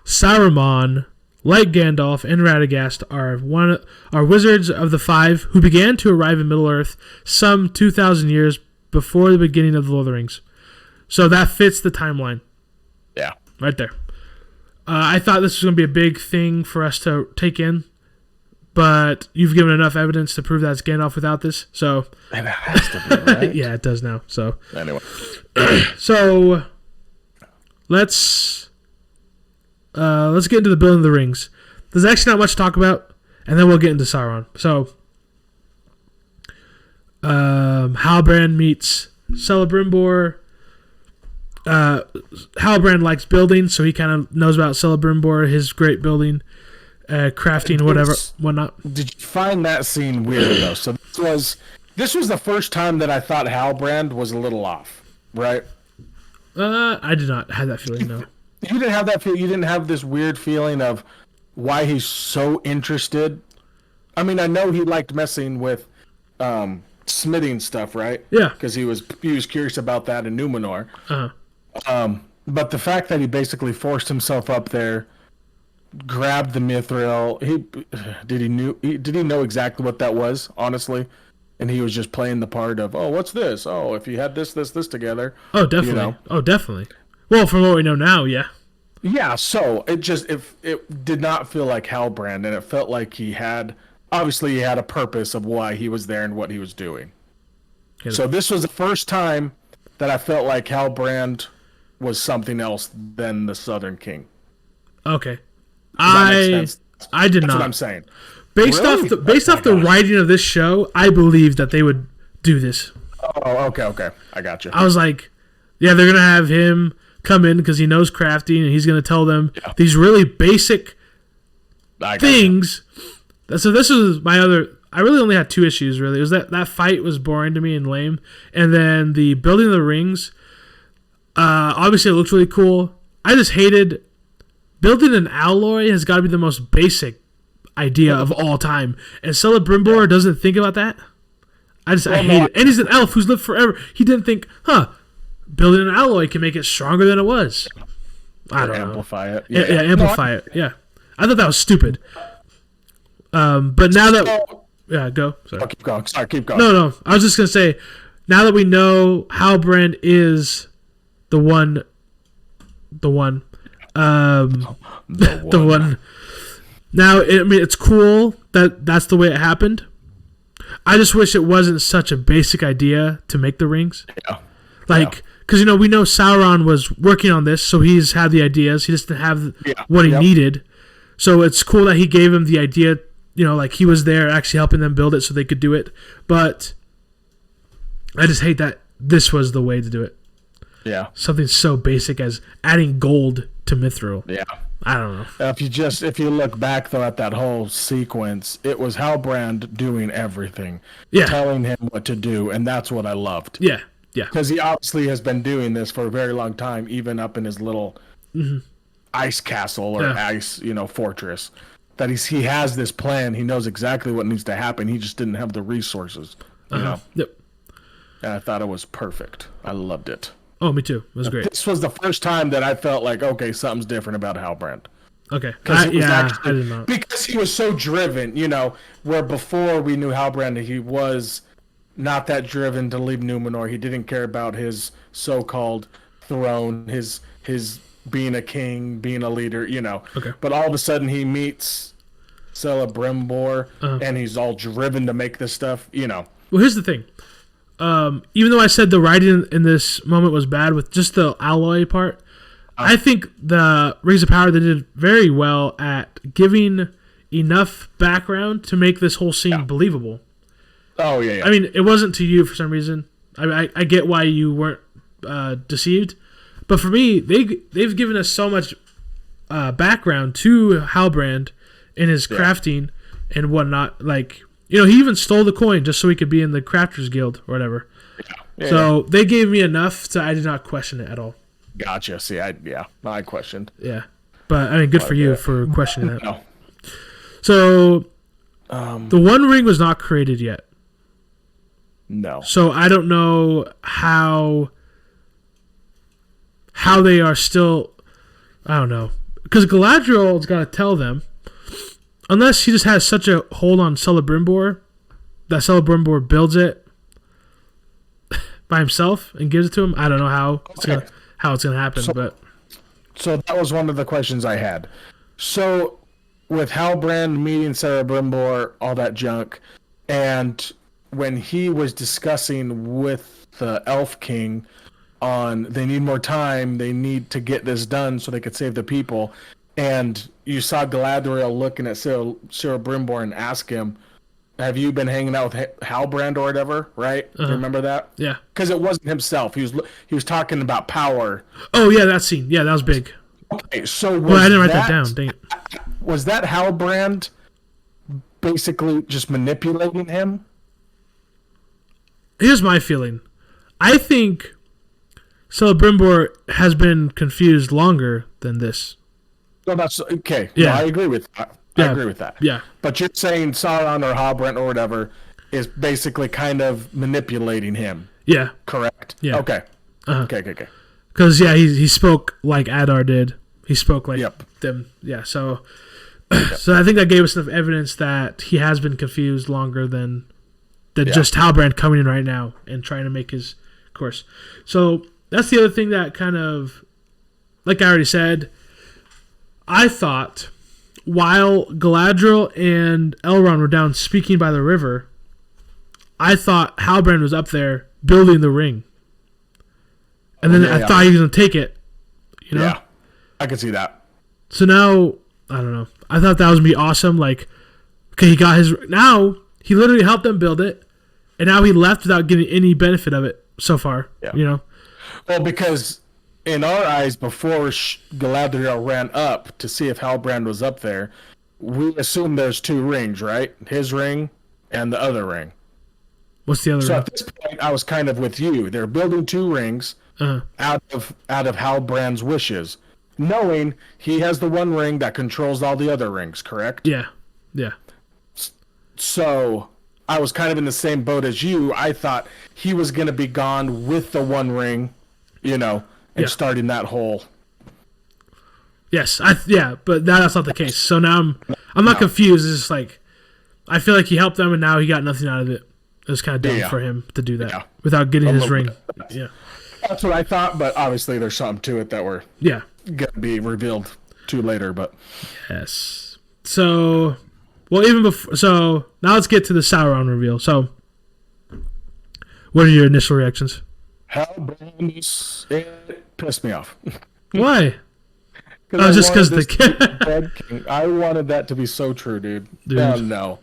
Saruman, like Gandalf and Radagast, are wizards of the Five who began to arrive in Middle Earth some 2,000 years before the beginning of the Lord of the Rings. So that fits the timeline. Yeah. Right there. I thought this was going to be a big thing for us to take in, but you've given enough evidence to prove that it's Gandalf without this. So And it has to be, right? yeah, it does now. So Anyway. so let's get into the building of the rings. There's actually not much to talk about, and then we'll get into Sauron. So Halbrand meets Celebrimbor. Halbrand likes building, so he kind of knows about Celebrimbor, his great building, crafting, whatever, whatnot. Did you find that scene weird though? So this was the first time that I thought Halbrand was a little off, right? I did not have that feeling, no. You didn't have that feel. You didn't have this weird feeling of why he's so interested. I mean, I know he liked messing with smithing stuff, right? Yeah. Because he was curious about that in Numenor. Uh-huh. But the fact that he basically forced himself up there, grabbed the mithril, did he know exactly what that was, honestly? And he was just playing the part of, oh, what's this? Oh, if you had this together. Oh, definitely. You know? Oh, definitely. Well, from what we know now, yeah. Yeah, so it did not feel like Halbrand, and it felt like he had a purpose of why he was there and what he was doing. Yeah. So this was the first time that I felt like Halbrand was something else than the Southern King. Okay. Does that make sense? I did That's not. what I'm saying. Based Really? off the writing of this show, I believed that they would do this. Oh, okay. I got you. I was like, yeah, they're gonna have him come in because he knows crafting, and he's gonna tell them these really basic I got things. So this was my other. I really only had two issues. Really, it was that fight was boring to me and lame, and then the building of the rings. Obviously, it looked really cool. I just hated building an alloy. Has got to be the most basic idea of all time, and Celebrimbor doesn't think about that. I hate it. And he's an elf who's lived forever. He didn't think, building an alloy can make it stronger than it was. I don't know. Amplify it. Yeah, amplify it. Yeah, I thought that was stupid. But now that go. Sorry. Oh, keep going. Sorry, keep going. No. I was just gonna say, now that we know Halbrand is the one. The one. Now, it's cool that that's the way it happened. I just wish it wasn't such a basic idea to make the rings. Yeah. Because we know Sauron was working on this, so he's had the ideas. He just didn't have what he needed. So it's cool that he gave him the idea. He was there actually helping them build it so they could do it. But I just hate that this was the way to do it. Yeah. Something so basic as adding gold to mithril. Yeah. I don't know. If you look back though at that whole sequence, it was Halbrand doing everything, telling him what to do, and that's what I loved. Yeah. Because he obviously has been doing this for a very long time, even up in his little ice castle or ice, fortress. That he has this plan. He knows exactly what needs to happen. He just didn't have the resources. You know. Yep. And I thought it was perfect. I loved it. Oh, me too. It was great. This was the first time that I felt like, okay, something's different about Halbrand. Okay. I did not. Because he was so driven, where before we knew Halbrand, he was not that driven to leave Numenor. He didn't care about his so-called throne, his being a king, being a leader, Okay. But all of a sudden he meets Celebrimbor, and he's all driven to make this stuff, Well, here's the thing. Even though I said the writing in this moment was bad with just the alloy part, I think the Rings of Power, they did very well at giving enough background to make this whole scene believable. Oh, yeah. I mean, it wasn't to you for some reason. I get why you weren't deceived. But for me, they've given us so much background to Halbrand in his crafting and whatnot. Like, he even stole the coin just so he could be in the Crafters Guild or whatever. Yeah. So they gave me enough so I did not question it at all. Gotcha. See, I questioned. Yeah. But, I mean, good for you for questioning that. No. So, the One Ring was not created yet. No. So, I don't know how they are still... I don't know. Because Galadriel's got to tell them, unless he just has such a hold on Celebrimbor, that Celebrimbor builds it by himself and gives it to him. I don't know how it's gonna happen. So that was one of the questions I had. So with Halbrand meeting Celebrimbor, all that junk, and when he was discussing with the Elf King on they need more time, they need to get this done so they could save the people, and you saw Galadriel looking at Celebrimbor and ask him, have you been hanging out with Halbrand or whatever, right? Do you remember that? Yeah. Because it wasn't himself. He was talking about power. Oh, yeah, that scene. Yeah, that was big. Okay, so Well, I didn't write that down. Dang it. Was that Halbrand basically just manipulating him? Here's my feeling. I think Celebrimbor has been confused longer than this. No, that's okay. Yeah. No, I agree with that. Yeah. I agree with that. Yeah. But you're saying Sauron or Halbrand or whatever is basically kind of manipulating him, Yeah. correct? Yeah. Okay. Okay. Because, yeah, he spoke like Adar did. He spoke like Yep. them. Yeah, so so I think that gave us enough evidence that he has been confused longer than just Halbrand coming in right now and trying to make his course. So that's the other thing that kind of, like I already said, I thought while Galadriel and Elrond were down speaking by the river, I thought Halbrand was up there building the ring. And then I thought he was going to take it. Yeah, I can see that. So now, I don't know. I thought that was going to be awesome. Like, okay, he got his... Now, he literally helped them build it. And now he left without getting any benefit of it so far. Yeah. Well, because in our eyes, before Galadriel ran up to see if Halbrand was up there, we assumed there's two rings, right? His ring and the other ring. What's the other So ring? at this point, I was kind of with you. They're building two rings out of Halbrand's wishes, knowing he has the one ring that controls all the other rings, correct? Yeah. So I was kind of in the same boat as you. I thought he was going to be gone with the one ring, and starting that whole... Yes, but that's not the case. So now I'm not confused. It's just like, I feel like he helped them and now he got nothing out of it. It was kind of dumb for him to do that without getting his ring. Yeah. That's what I thought, but obviously there's something to it that we're going to be revealed to later, but... Yes. So, well, even before... So, now let's get to the Sauron reveal. So, what are your initial reactions? Halbrand, it pissed me off. Why? Just because the King. I wanted that to be so true, dude. No.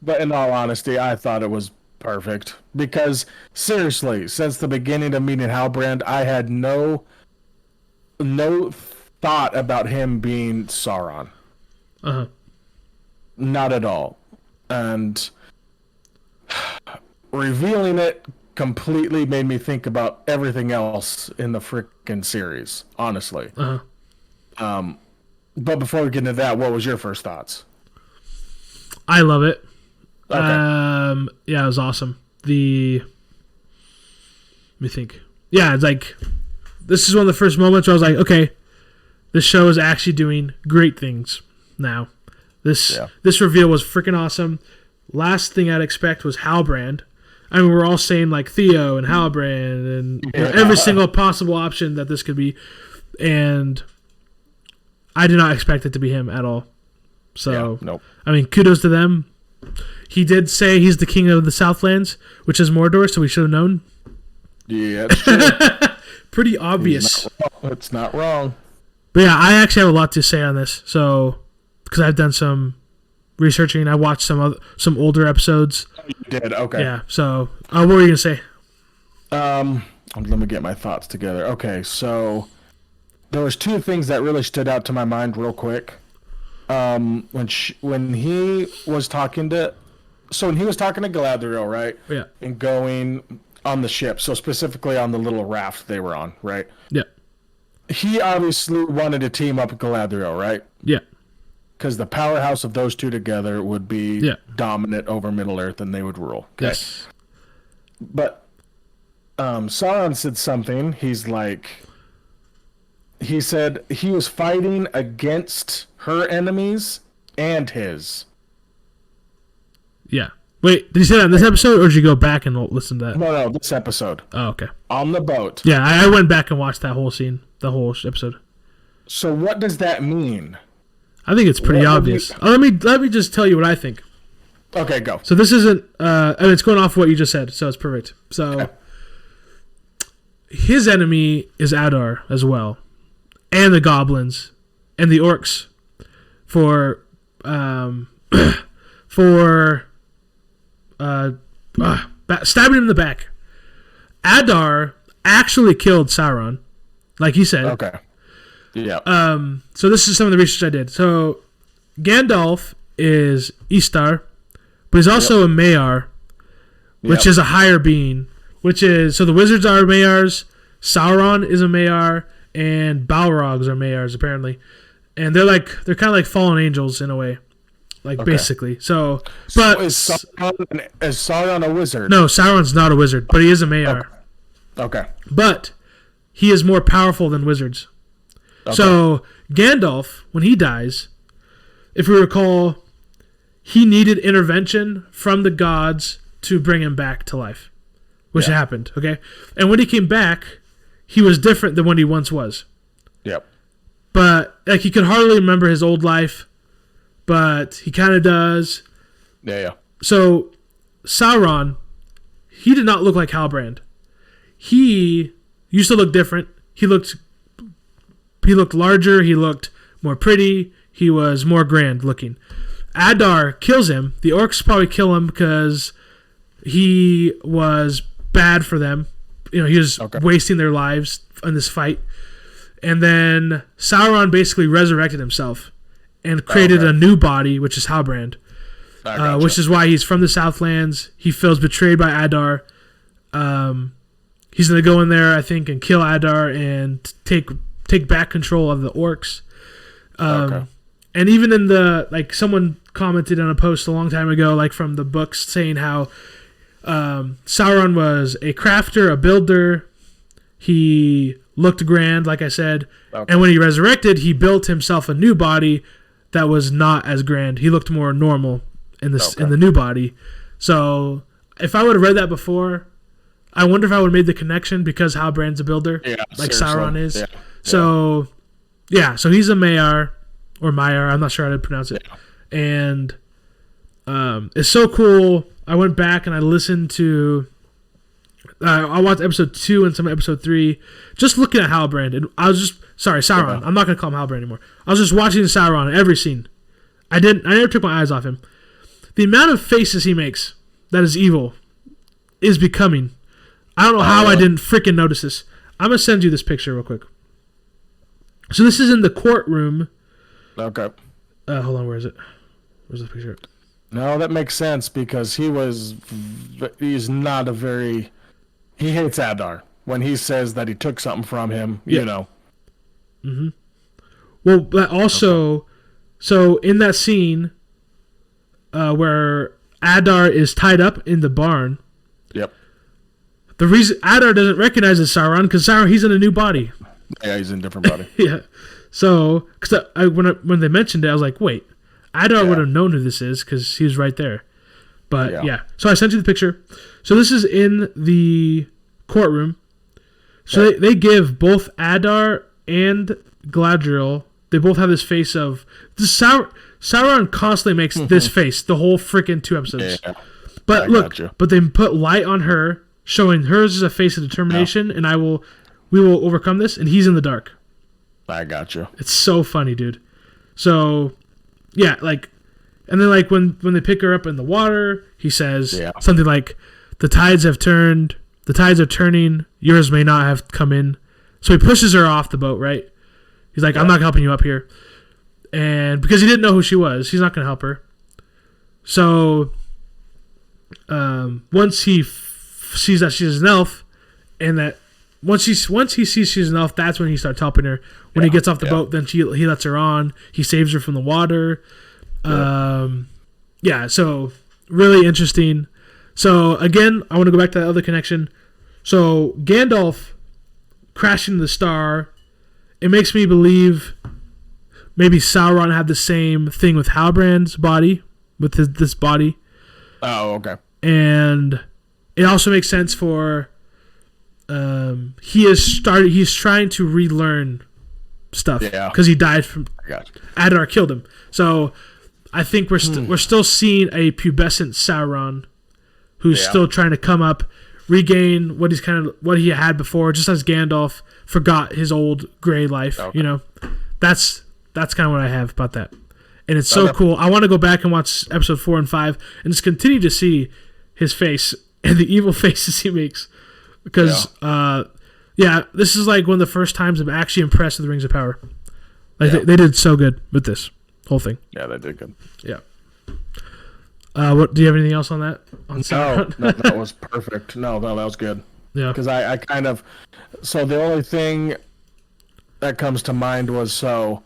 But in all honesty, I thought it was perfect. Because, seriously, since the beginning of meeting Halbrand, I had no thought about him being Sauron. Uh-huh. Not at all. And revealing it completely made me think about everything else in the frickin' series, honestly. Uh-huh. But before we get into that, what was your first thoughts? I love it. Okay. Yeah, it was awesome. Let me think. Yeah, it's like, this is one of the first moments where I was like, okay, this show is actually doing great things now. This reveal was freaking awesome. Last thing I'd expect was Halbrand. I mean, we're all saying like Theo and Halbrand and every single possible option that this could be. And I did not expect it to be him at all. So, nope. I mean, kudos to them. He did say he's the king of the Southlands, which is Mordor, so we should have known. Yeah, it's true. Pretty obvious. It's not wrong. But yeah, I actually have a lot to say on this. So, because I've done some researching, I watched some older episodes. You did, okay. Yeah. So, what were you gonna say? Let me get my thoughts together. Okay, so there was two things that really stood out to my mind real quick. when he was talking to Galadriel, right? Yeah. And going on the ship, so specifically on the little raft they were on, right? Yeah. He obviously wanted to team up with Galadriel, right? Yeah. Because the powerhouse of those two together would be dominant over Middle Earth, and they would rule. Okay? Yes. But Sauron said something. He said he was fighting against her enemies and his. Yeah. Wait, did he say that in this episode, or did you go back and listen to that? No, this episode. Oh, okay. On the boat. Yeah, I went back and watched that whole scene, the whole episode. So what does that mean? I think it's pretty obvious. Let me just tell you what I think. Okay, go. So this isn't. It's going off what you just said, so it's perfect. So his enemy is Adar as well, and the goblins, and the orcs, for stabbing him in the back. Adar actually killed Sauron, like he said. Okay. Yeah. So this is some of the research I did. So Gandalf is Istar, but he's also a Maiar, which is a higher being. So the wizards are Maiars, Sauron is a Maiar, and Balrogs are Maiars apparently, and they're kind of like fallen angels in a way, basically. So is Sauron a wizard? No, Sauron's not a wizard, but he is a Maiar. Okay. But he is more powerful than wizards. Okay. So Gandalf, when he dies, if we recall, he needed intervention from the gods to bring him back to life, which happened, okay? And when he came back, he was different than what he once was. Yep. But he could hardly remember his old life, but he kind of does. Yeah. So Sauron, he did not look like Halbrand. He used to look different. He looked larger. He looked more pretty. He was more grand looking. Adar kills him. The orcs probably kill him because he was bad for them. He was wasting their lives in this fight. And then Sauron basically resurrected himself and created a new body, which is Halbrand, which is why he's from the Southlands. He feels betrayed by Adar. He's going to go in there, I think, and kill Adar and take back control of the orcs. And even in the, someone commented on a post a long time ago, from the books, saying how Sauron was a crafter, a builder. He looked grand, like I said. Okay. And when he resurrected, he built himself a new body that was not as grand. He looked more normal in the new body. So if I would have read that before, I wonder if I would have made the connection because Halbrand's a builder, like seriously. Sauron is. Yeah. So, so he's a Maiar, or Maiar, I'm not sure how to pronounce it. Yeah. And it's so cool. I went back and I listened to... I watched episode 2 and some episode 3, just looking at Halbrand. And I was just... Sorry, Sauron. I'm not going to call him Halbrand anymore. I was just watching Sauron in every scene. I never took my eyes off him. The amount of faces he makes that is evil is becoming... I don't know how I didn't freaking notice this. I'm going to send you this picture real quick. So this is in the courtroom. Okay. Hold on, where is it? Where's the picture? No, that makes sense because he's not a very... He hates Adar when he says that he took something from him, Mm-hmm. Well, but also, so in that scene where Adar is tied up in the barn... Yep. The reason Adar doesn't recognize it's Sauron because Sauron, he's in a new body. Yeah, he's in a different body. Yeah. So, because when they mentioned it, I was like, wait, Adar would have known who this is because he was right there. But, yeah. So I sent you the picture. So this is in the courtroom. So they give both Adar and Galadriel, they both have this face of... Sauron constantly makes this face the whole freaking 2 episodes. Yeah. But but they put light on her, showing hers is a face of determination, and we will overcome this, and he's in the dark. I got you. It's so funny, dude. So, yeah, and then when they pick her up in the water, he says something like, the tides are turning, yours may not have come in. So he pushes her off the boat, right? He's like, I'm not helping you up here. and because he didn't know who she was, he's not going to help her. So once he sees that she's an elf, and that once he sees she's an elf, that's when he starts helping her. When he gets off the boat, then he lets her on. He saves her from the water. So really interesting. So again, I want to go back to that other connection. So Gandalf crashing the star, it makes me believe maybe Sauron had the same thing with Halbrand's body, with this body. Oh, okay. And it also makes sense for he's trying to relearn stuff because he died from Adar killed him. So I think we're still seeing a pubescent Sauron who's still trying to come up, regain what he had before, just as Gandalf forgot his old gray life. Okay. That's kind of what I have about that. And it's so cool. I want to go back and watch episode 4 and 5 and just continue to see his face and the evil faces he makes. Because, this is like one of the first times I'm actually impressed with the Rings of Power. Like they did so good with this whole thing. Yeah, they did good. Yeah. What do you have anything else on that? No, that was perfect. No, that was good. Yeah. Because I kind of... So the only thing that comes to mind was how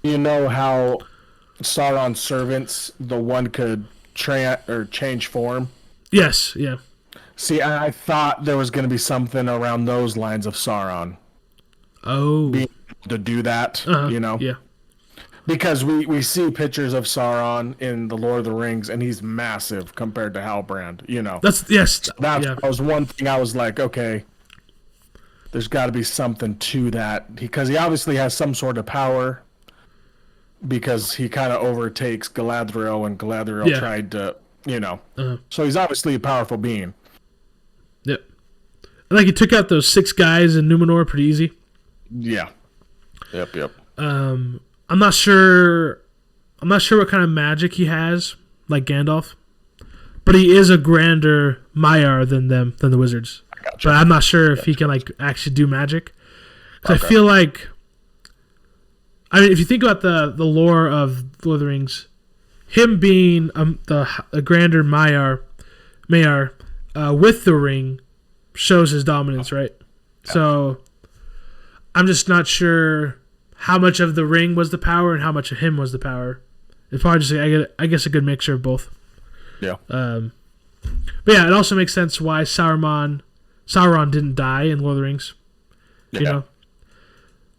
Sauron's servants, the one could change form? Yes, yeah. See, I thought there was going to be something around those lines of Sauron. Oh. Being able to do that, Yeah. Because we see pictures of Sauron in the Lord of the Rings, and he's massive compared to Halbrand, That was one thing I was like, okay, there's got to be something to that. Because he obviously has some sort of power, because he kind of overtakes Galadriel, and Galadriel tried to, So he's obviously a powerful being. Yep. I think he took out those 6 guys in Numenor pretty easy. Yeah. Yep. I'm not sure what kind of magic he has, like Gandalf, but he is a grander Maiar than the wizards. Gotcha. But I'm not sure if he can actually do magic. Because I feel like, if you think about the lore of Lord of the Rings, him being a grander Maiar with the ring shows his dominance, right? Yeah. So I'm just not sure how much of the ring was the power and how much of him was the power. It's probably just I guess a good mixture of both. Yeah. But yeah, it also makes sense why Sauron didn't die in Lord of the Rings. Yeah.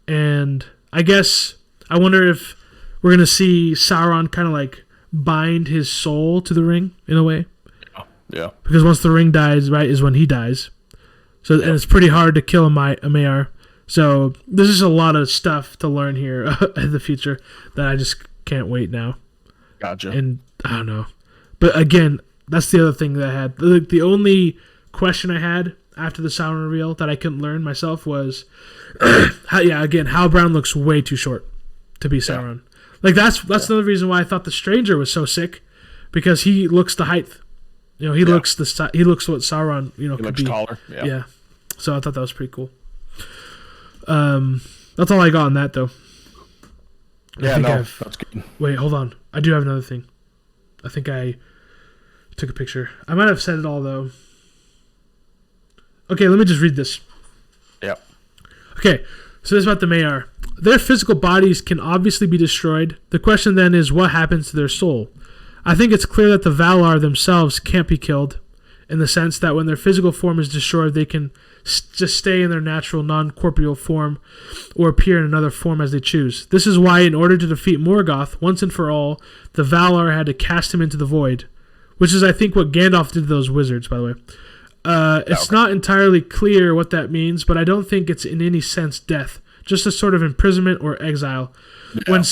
And I guess I wonder if we're gonna see Sauron kind of bind his soul to the ring in a way. Yeah. Because once the ring dies, right, is when he dies. So and it's pretty hard to kill a Maiar. So there's just a lot of stuff to learn here in the future that I just can't wait now. Gotcha. And I don't know. But again, that's the other thing that I had. The only question I had after the Sauron reveal that I couldn't learn myself was, Halbrand looks way too short to be Sauron. Yeah. That's another reason why I thought the Stranger was so sick, because he looks the height. He looks what Sauron he could looks be. Taller. Yeah. So I thought that was pretty cool. That's all I got on that, though. That's good. Wait, hold on. I do have another thing. I think I took a picture. I might have said it all, though. Okay, let me just read this. Yep. Okay, so this is about the Maiar. Their physical bodies can obviously be destroyed. The question then is, what happens to their soul? I think it's clear that the Valar themselves can't be killed, in the sense that when their physical form is destroyed, they can just stay in their natural non-corporeal form or appear in another form as they choose. This is why, in order to defeat Morgoth once and for all, the Valar had to cast him into the void, which is, I think, what Gandalf did to those wizards, by the way. It's not entirely clear what that means, but I don't think it's in any sense death, just a sort of imprisonment or exile. And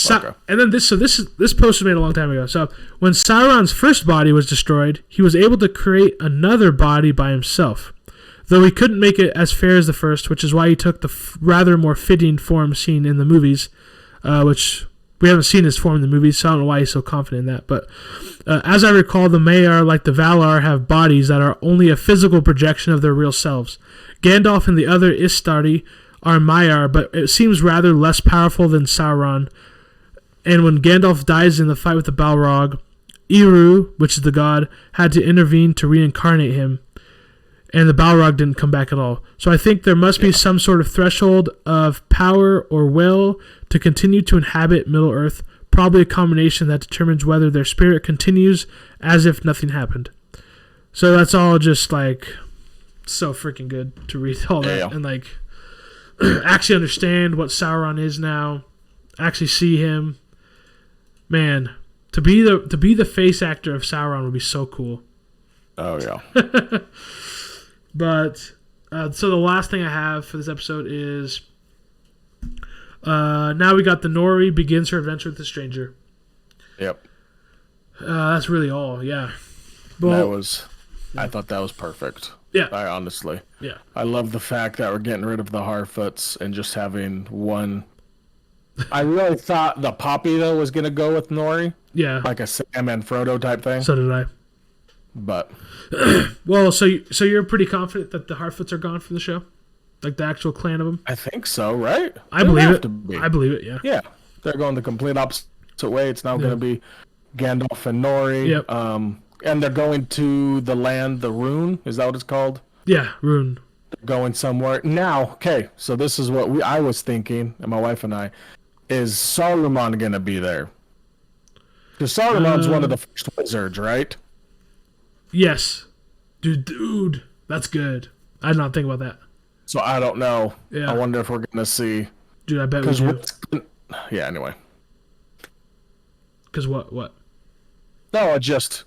then this post was made a long time ago. So when Sauron's first body was destroyed, he was able to create another body by himself, though he couldn't make it as fair as the first, which is why he took the rather more fitting form seen in the movies, which we haven't seen his form in the movies, so I don't know why he's so confident in that. But as I recall, the Maiar, like the Valar, have bodies that are only a physical projection of their real selves. Gandalf and the other Istari are Maiar, but it seems rather less powerful than Sauron, And when Gandalf dies in the fight with the Balrog, Eru, which is the god, had to intervene to reincarnate him, and the Balrog didn't come back at all. So I think there must be some sort of threshold of power or will to continue to inhabit Middle-earth, probably a combination that determines whether their spirit continues as if nothing happened. So that's all just like so freaking good to read all that and like actually understand what Sauron is now, actually see him. Man, to be the face actor of Sauron would be so cool. Oh yeah. But so the last thing I have for this episode is now we got the Nori begins her adventure with the stranger. Yep. That's really all. Yeah. Well, I thought that was perfect. Yeah. I honestly. Yeah. I love the fact that we're getting rid of the Harfoots and just having one. I really thought the Poppy though was gonna go with Nori. Yeah. Like a Sam and Frodo type thing. So did I. But well, so you're pretty confident that the Harfoots are gone from the show, like the actual clan of them? I think so, right? I believe it. I believe it. Yeah. Yeah, they're going the complete opposite way. It's now going to be Gandalf and Nori. Yep. And they're going to the land, the Rune. Is that what it's called? Yeah, Rune. They're going somewhere now. Okay, so this is what I was thinking, and my wife and I, is Saruman going to be there? Because Saruman's one of the first wizards, right? Yes. Dude, that's good. I did not think about that. So I don't know. Yeah. I wonder if we're going to see. Dude, I bet we do. Yeah, anyway. Because what? No, just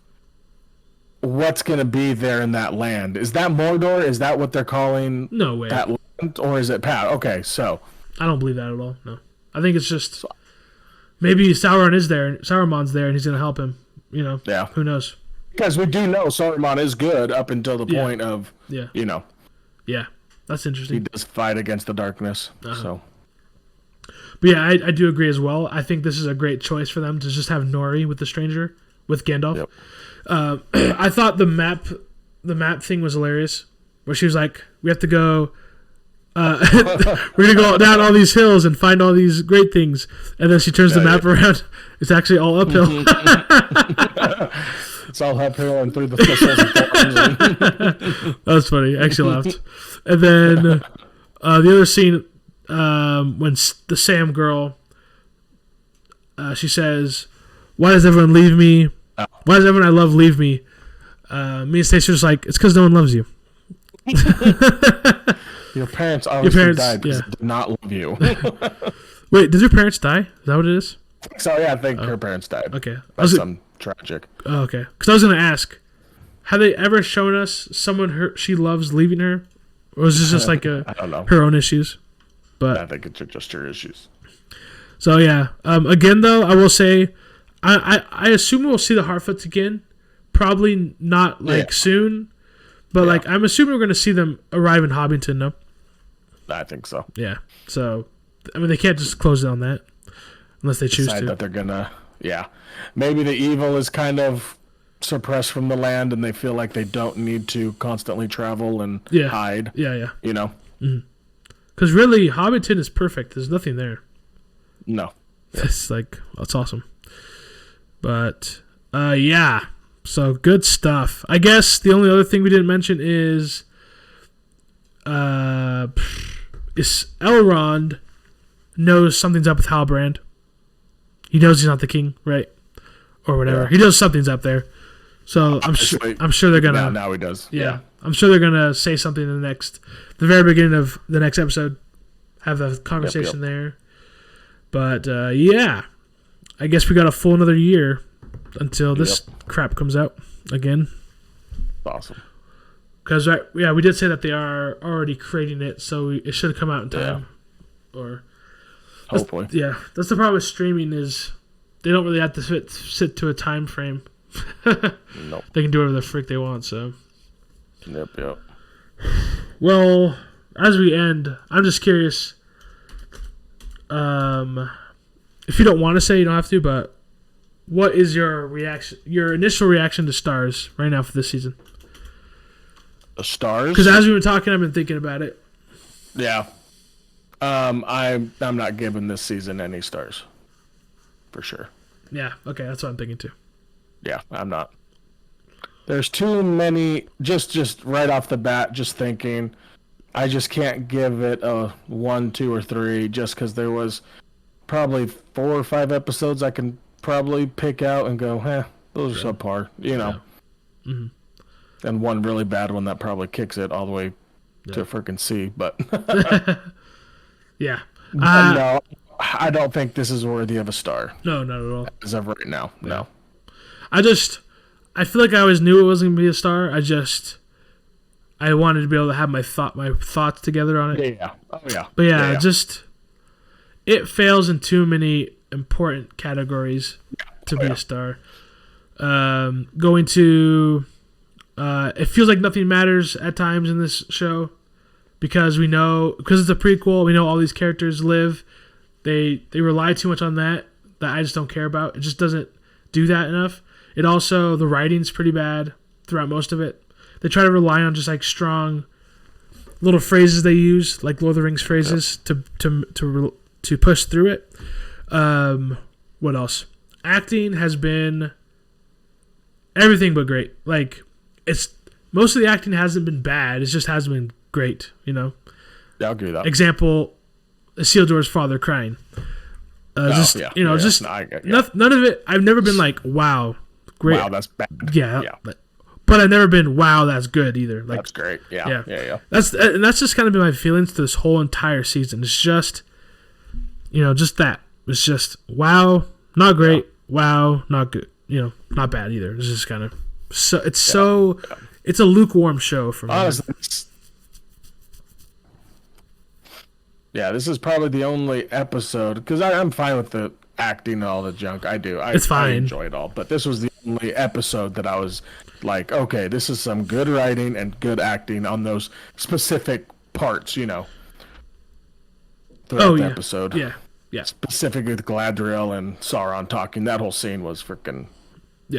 what's going to be there in that land. Is that Mordor? Is that what they're calling No way. that land? Or is it Pat? Okay, so. I don't believe that at all. No. I think it's just maybe Saruman's there and he's going to help him. You know? Yeah. Who knows? Because we do know Saruman is good up until the point of, you know. Yeah, that's interesting. He does fight against the darkness, so. But yeah, I do agree as well. I think this is a great choice for them to just have Nori with the stranger, with Gandalf. Yep. I thought the map thing was hilarious, where she was like, we have to go, we're going to go down all these hills and find all these great things. And then she turns the map around. It's actually all uphill. It's all uphill and through the thistles and thorns. That was funny. I actually laughed. And then the other scene, when the Sam girl, she says, "Why does everyone leave me? Why does everyone I love leave me?" Me and Stacey were just like, "It's because no one loves you." Your parents obviously died because they did not love you. Wait, did your parents die? Is that what it is? So yeah, I think her parents died. Okay. Some tragic. Oh, okay. Because I was going to ask, have they ever shown us someone she loves leaving her? Or is this just like I don't know. her own issues? But I think it's just her issues. So yeah. Again, though, I will say, I assume we'll see the Harfoots again. Probably not soon. But like I'm assuming we're going to see them arrive in Hobbiton, no? I think so. Yeah. So, I mean, they can't just close it on that. Unless they choose to. That they're gonna, maybe the evil is kind of suppressed from the land, and they feel like they don't need to constantly travel and hide. Yeah. You know, because really, Hobbiton is perfect. There's nothing there. No, it's that's awesome. But yeah, so good stuff. I guess the only other thing we didn't mention is Elrond knows something's up with Halbrand. He knows he's not the king, right? Or whatever. Yeah. He knows something's up there. So I'm sure they're gonna. Now he does. Yeah, I'm sure they're gonna say something in the very beginning of the next episode. Have the conversation there. But yeah, I guess we got a full another year until this crap comes out again. Awesome. Because we did say that they are already creating it, so it should come out in time. Or hopefully. That's the problem with streaming is they don't really have to sit to a time frame. Nope. They can do whatever the frick they want. So. Yep. Well, as we end, I'm just curious. If you don't want to say, you don't have to. But what is your reaction? Your initial reaction to Stars right now for this season? The Stars? Because as we were talking, I've been thinking about it. Yeah. I'm not giving this season any stars. for sure. Yeah. Okay, that's what I'm thinking too. Yeah, I'm not. There's too many. Just right off the bat, just thinking, I just can't give it a 1, 2, or 3 just because there was probably 4 or 5 episodes I can probably pick out and go, those are subpar, you know. Yeah. Mm-hmm. And one really bad one that probably kicks it all the way to freaking C. But yeah, no, I don't think this is worthy of a star. No, not at all. As of right now, no. I feel like I always knew it wasn't gonna be a star. I wanted to be able to have my thoughts together on it. Yeah. Oh yeah. But yeah, just it fails in too many important categories to be a star. Going to it feels like nothing matters at times in this show because it's a prequel. We know all these characters live. They rely too much on that I just don't care about. It just doesn't do that enough. It also, the writing's pretty bad throughout most of it. They try to rely on just like strong little phrases they use, like Lord of the Rings phrases, to push through it. What else? Acting has been everything but great. Like most of the acting hasn't been bad. It just hasn't been great. You know. Yeah, I'll agree with that. Example: Isildur's father crying. None of it. I've never been like, wow, great. Wow, that's bad. Yeah. But I've never been, wow, that's good either. Like, that's great. Yeah. That's just kind of been my feelings to this whole entire season. It's just, just that. It's just, wow, not great. Yeah. Wow, not good. Not bad either. It's just kind of it's a lukewarm show for me. Honestly, this is probably the only episode because I'm fine with the acting and all the junk. It's fine. I enjoy it all, but this was the only episode that I was like, okay, this is some good writing and good acting on those specific parts, throughout the episode. Yeah. Specifically with Galadriel and Sauron talking, that whole scene was freaking.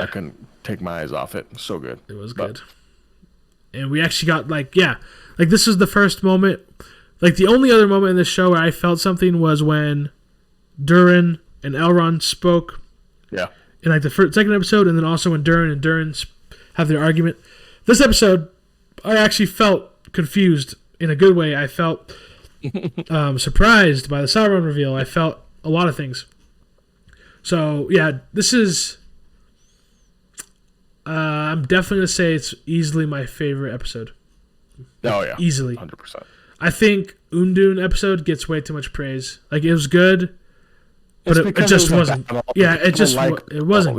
I couldn't take my eyes off it. So good. It was good. And we actually got this was the first moment. Like the only other moment in this show where I felt something was when Durin and Elrond spoke. Yeah. In like the second episode, and then also when Durin and Durin have their argument. This episode, I actually felt confused in a good way. I felt surprised by the Sauron reveal. I felt a lot of things. So yeah, this is. I'm definitely gonna say it's easily my favorite episode. Oh yeah, easily, 100%. I think Undun episode gets way too much praise. Like it was good, but it just wasn't. Yeah, it just it wasn't.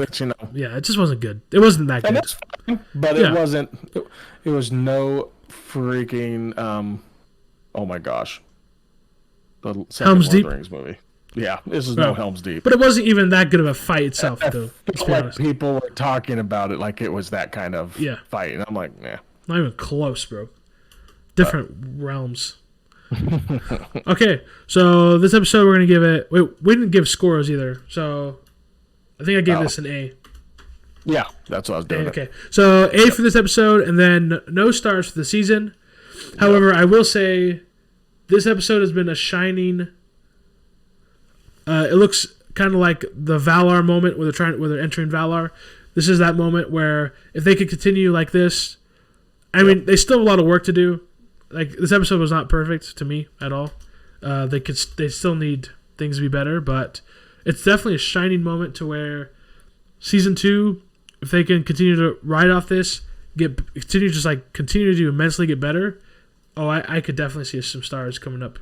Yeah, it just wasn't good. It wasn't that good. That's fine, but it wasn't. It was no freaking. Oh my gosh, the second Helm's Lord of Deep the Rings movie. Yeah, this is no Helm's Deep. But it wasn't even that good of a fight itself, though. Like people were talking about it like it was that kind of fight, and I'm like, nah. Not even close, bro. Different realms. Okay, so this episode we're going to give it... Wait, we didn't give scores either, so I think I gave this an A. Yeah, that's what I was doing. Okay, so A for this episode, and then no stars for the season. However, I will say this episode has been a shining... it looks kind of like the Valar moment where they're entering Valar. This is that moment where if they could continue like this, I mean, they still have a lot of work to do. Like this episode was not perfect to me at all. They still need things to be better, but it's definitely a shining moment to where season 2, if they can continue to ride off this, continue to do immensely get better. Oh, I could definitely see some stars coming up.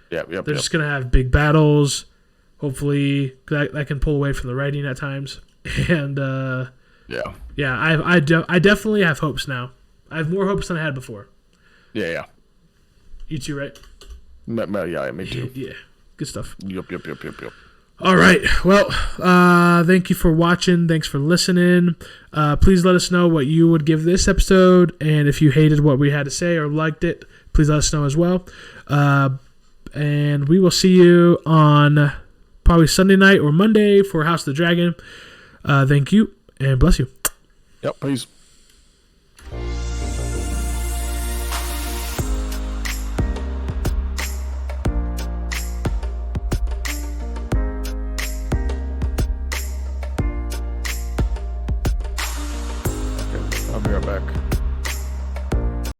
They're just gonna have big battles. Hopefully that can pull away from the writing at times. And I definitely have hopes now. I have more hopes than I had before. Yeah. You too, right? Yeah, me too. Yeah, good stuff. Yep. All right. Well, thank you for watching. Thanks for listening. Please let us know what you would give this episode, and if you hated what we had to say or liked it, please let us know as well. And we will see you on probably Sunday night or Monday for House of the Dragon. Thank you, and bless you. Yep, peace.